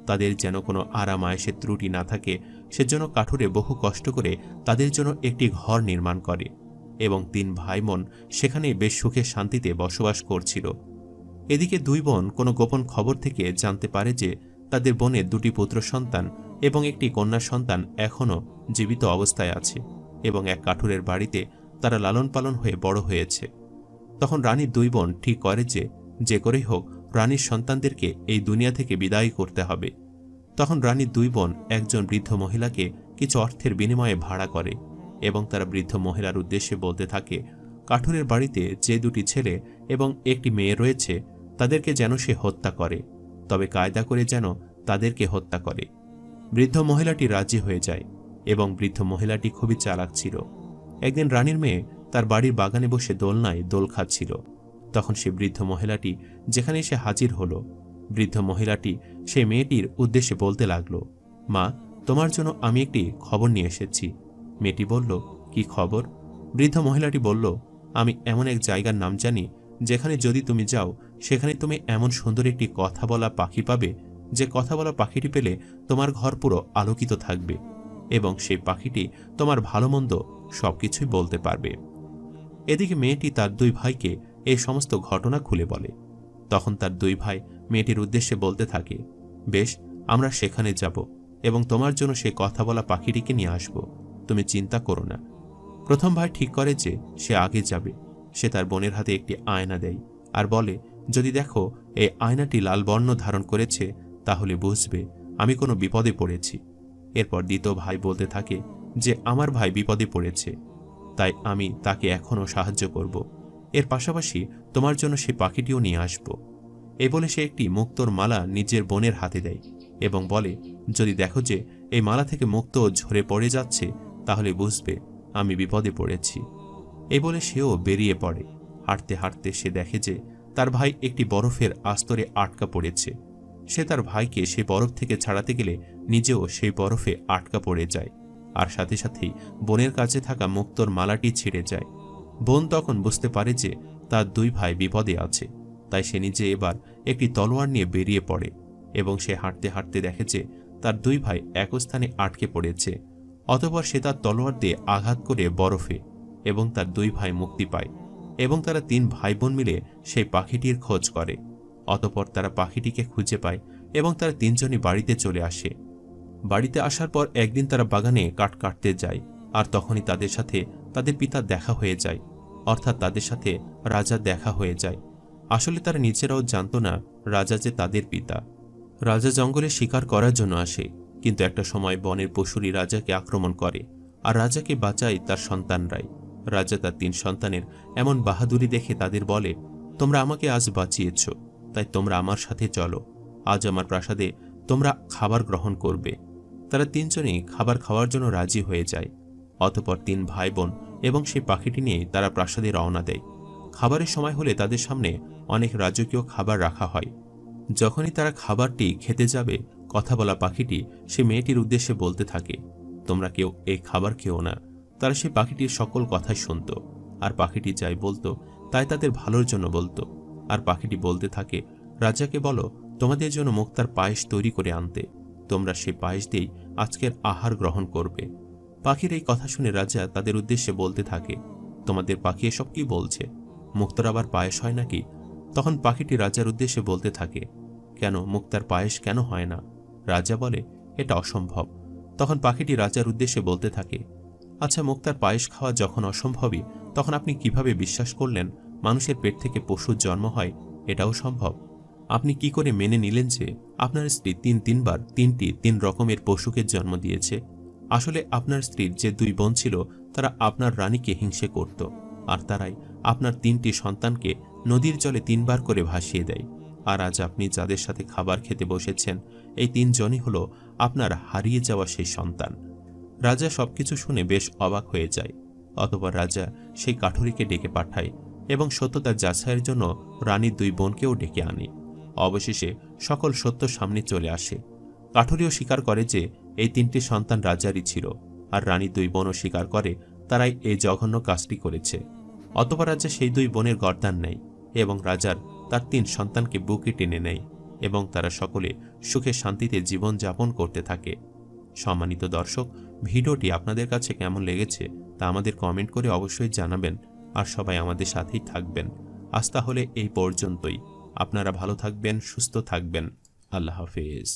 তাদের যেন কোনো আরাম আয়েশের ত্রুটি না থাকে সেজন্য কাঠুরে বহু কষ্ট করে তাদের জন্য একটি ঘর নির্মাণ করে এবং 3 ভাই বোন সেখানে বেশ সুখে শান্তিতে বসবাস করছিল। এদিকে 2 বোন কোনো গোপন খবর থেকে জানতে পারে যে তাদের বোনের 2টি পুত্র সন্তান এবং একটি কন্যা সন্তান এখনও জীবিত অবস্থায় আছে এবং এক কাঠুরের বাড়িতে তারা লালন পালন হয়ে বড় হয়েছে। তখন রানীর 2 বোন ঠিক করে যে যে করেই হোক রানীর সন্তানদেরকে এই দুনিয়া থেকে বিদায় করতে হবে। তখন রানীর 2 বোন একজন বৃদ্ধ মহিলাকে কিছু অর্থের বিনিময়ে ভাড়া করে এবং তারা বৃদ্ধ মহিলার উদ্দেশ্যে বলতে থাকে কাঠুরের বাড়িতে যে 2টি ছেলে এবং একটি মেয়ে রয়েছে তাদেরকে যেন সে হত্যা করে, তবে কায়দা করে যেন তাদেরকে হত্যা করে। বৃদ্ধ মহিলাটি রাজি হয়ে যায় এবং বৃদ্ধ মহিলাটি খুবই চালাক ছিল। একদিন রানীর মেয়ে তার বাড়ির বাগানে বসে দোলনায় দোল খাচ্ছিল। তখন সে বৃদ্ধ মহিলাটি যেখানে এসে হাজির হলো, বৃদ্ধ মহিলাটি সেই মেয়েটির উদ্দেশ্যে বলতে লাগলো, মা, তোমার জন্য আমি একটি খবর নিয়ে এসেছি। মেয়েটি বলল, কি খবর? বৃদ্ধ মহিলাটি বলল, আমি এমন এক জায়গার নাম জানি যেখানে যদি তুমি যাও সেখানে তুমি এমন সুন্দর একটি কথা বলা পাখি পাবে যে কথা বলা পাখিটি পেলে তোমার ঘর পুরো আলোকিত থাকবে এবং সেই পাখিটি তোমার ভালো মন্দ সবকিছুই বলতে পারবে। এদিকে মেয়েটি তার 2 ভাইকে এই সমস্ত ঘটনা খুলে বলে। তখন তার দুই ভাই মেয়েটির উদ্দেশ্যে বলতে থাকে, বেশ, আমরা সেখানে যাব এবং তোমার জন্য সে কথা বলা পাখিটিকে নিয়ে আসব, তুমি চিন্তা করো না। প্রথম ভাই ঠিক করে যে সে আগে যাবে। সে তার বোনের হাতে একটি আয়না দেয় আর বলে, যদি দেখো এই আয়নাটি লাল বর্ণ ধারণ করেছে তাহলে বুঝবে আমি কোনো বিপদে পড়েছি। এরপর দ্বিতীয় ভাই বলতে থাকে যে আমার ভাই বিপদে পড়েছে, তাই আমি তাকে এখনও সাহায্য করব। এর পাশাপাশি তোমার জন্য সে পাখিটিও নিয়ে আসব। এই বলে সে একটি মুক্তোর মালা নিজের বোনের হাতে দেয় এবং বলে, যদি দেখো যে এই মালা থেকে মুক্তো ঝরে পড়ে যাচ্ছে তাহলে বুঝবে আমি বিপদে পড়েছি। এই বলে সেও বেরিয়ে পড়ে। হাঁটতে হাঁটতে সে দেখে যে তার ভাই একটি বরফের আস্তরে আটকা পড়েছে। সে তার ভাইকে সেই বরফ থেকে ছাড়াতে গেলে নিজেও সেই বরফে আটকা পড়ে যায়, আর সাথে সাথেই বোনের কাছে থাকা মুক্তোর মালাটি ছিঁড়ে যায়। বোন তখন বুঝতে পারে যে তার দুই ভাই বিপদে আছে, তাই সে নিজে এবার একটি তলোয়ার নিয়ে বেরিয়ে পড়ে এবং সে হাঁটতে হাঁটতে দেখে যে তার দুই ভাই এক স্থানে আটকে পড়েছে। অতঃপর সে তার তলোয়ার দিয়ে আঘাত করে বরফে এবং তার দুই ভাই মুক্তি পায় এবং তারা তিন ভাই বোন মিলে সেই পাখিটির খোঁজ করে। অতঃপর তারা পাখিটিকে খুঁজে পায় এবং তারা তিনজনই বাড়িতে চলে আসে। বাড়িতে আসার পর একদিন তারা বাগানে কাঠ কাটতে যায়, আর তখনই তাদের সাথে তাদের পিতার দেখা হয়ে যায়, অর্থাৎ তাদের সাথে রাজা দেখা হয়ে যায়। আসলে তারা নিজেরাও জানত না রাজা যে তাদের পিতা। রাজা জঙ্গলে শিকার করার জন্য আসে, কিন্তু একটা সময় বনের পশুরই রাজাকে আক্রমণ করে, আর রাজাকে বাঁচায় তার সন্তানরাই। রাজা তার তিন সন্তানের এমন বাহাদুরি দেখে তাদের বলে, তোমরা আমাকে আজ বাঁচিয়েছ, তাই তোমরা আমার সাথে চলো। আজ আমার প্রাসাদে তোমরা খাবার গ্রহণ করবে। তারা তিনজনেই খাবার খাওয়ার জন্য রাজি হয়ে যায়। অতঃপর তিন ভাই বোন এবং সেই পাখিটি নিয়ে তারা প্রাসাদে রওনা দেয়। খাবারের সময় হলে তাদের সামনে অনেক রাজকীয় খাবার রাখা হয়। যখনই তারা খাবারটি খেতে যাবে, কথা বলা পাখিটি সে মেয়েটির উদ্দেশ্যে বলতে থাকে, তোমরা কেউ এই খাবার খেও না। তারা সেই পাখিটির সকল কথাই শুনত, আর পাখিটি যাই বলতো তাই তাদের ভালোর জন্য বলতো। আর পাখিটি বলতে থাকে, রাজাকে বলো তোমাদের জন্য মুক্তার পায়েস তৈরি করে আনতে, তোমরা সেই পায়েস দিয়েই আজকের আহার গ্রহণ করবে। পাখির এই কথা শুনে রাজা তাদের উদ্দেশ্যে বলতে থাকে, তোমাদের পাখি এসব কি বলছে? মুক্তার আবার পায়েস হয় নাকি? তখন পাখিটি রাজার উদ্দেশ্যে বলতে থাকে, কেন, মুক্তার পায়েস কেন হয় না? রাজা বলে, এটা অসম্ভব। তখন পাখিটি রাজার উদ্দেশ্যে বলতে থাকে, আচ্ছা, মুক্তার পায়েস খাওয়া যখন অসম্ভবই, তখন আপনি কিভাবে বিশ্বাস করলেন মানুষের পেট থেকে পশুর জন্ম হয় এটাও সম্ভব? আপনি কি করে মেনে নিলেন যে আপনার স্ত্রী তিনবার তিন রকমের পশুকে জন্ম দিয়েছে? আসলে আপনার স্ত্রীর যে দুই বোন ছিল তারা আপনার রানীকে হিংসে করত, আর তারাই আপনার তিনটি সন্তানকে নদীর জলে তিনবার করে ভাসিয়ে দেয়। আর আজ আপনি যাদের সাথে খাবার খেতে বসেছেন এই তিনজনই হলো আপনার হারিয়ে যাওয়া সেই সন্তান। রাজা সবকিছু শুনে বেশ অবাক হয়ে যায়। অতঃপর রাজা সেই কাঠুরিকে ডেকে পাঠায় এবং সত্যতা যাচাইয়ের জন্য রানীর দুই বোনকেও ডেকে আনে। অবশেষে সকল সত্য সামনে চলে আসে। কাঠুরিও স্বীকার করে যে এই তিনটি সন্তান রাজারই ছিল, আর রানীর দুই বোনও স্বীকার করে তারাই এই জঘন্য কাজটি করেছে। অতঃপর রাজা সেই দুই বোনের গর্দান নেয় এবং রাজার তার তিন সন্তানকে বুকে টেনে নেয় এবং তারা সকলে সুখে শান্তিতে জীবন যাপন করতে থাকে। সম্মানিত দর্শক, ভিডিওটি আপনাদের কাছে কেমন লেগেছে তা আমাদের কমেন্ট করে অবশ্যই জানাবেন, আর সবাই আমাদের সাথেই থাকবেন। আজ তাহলে এই পর্যন্তই। আপনারা ভালো থাকবেন, সুস্থ থাকবেন। আল্লাহ হাফেজ।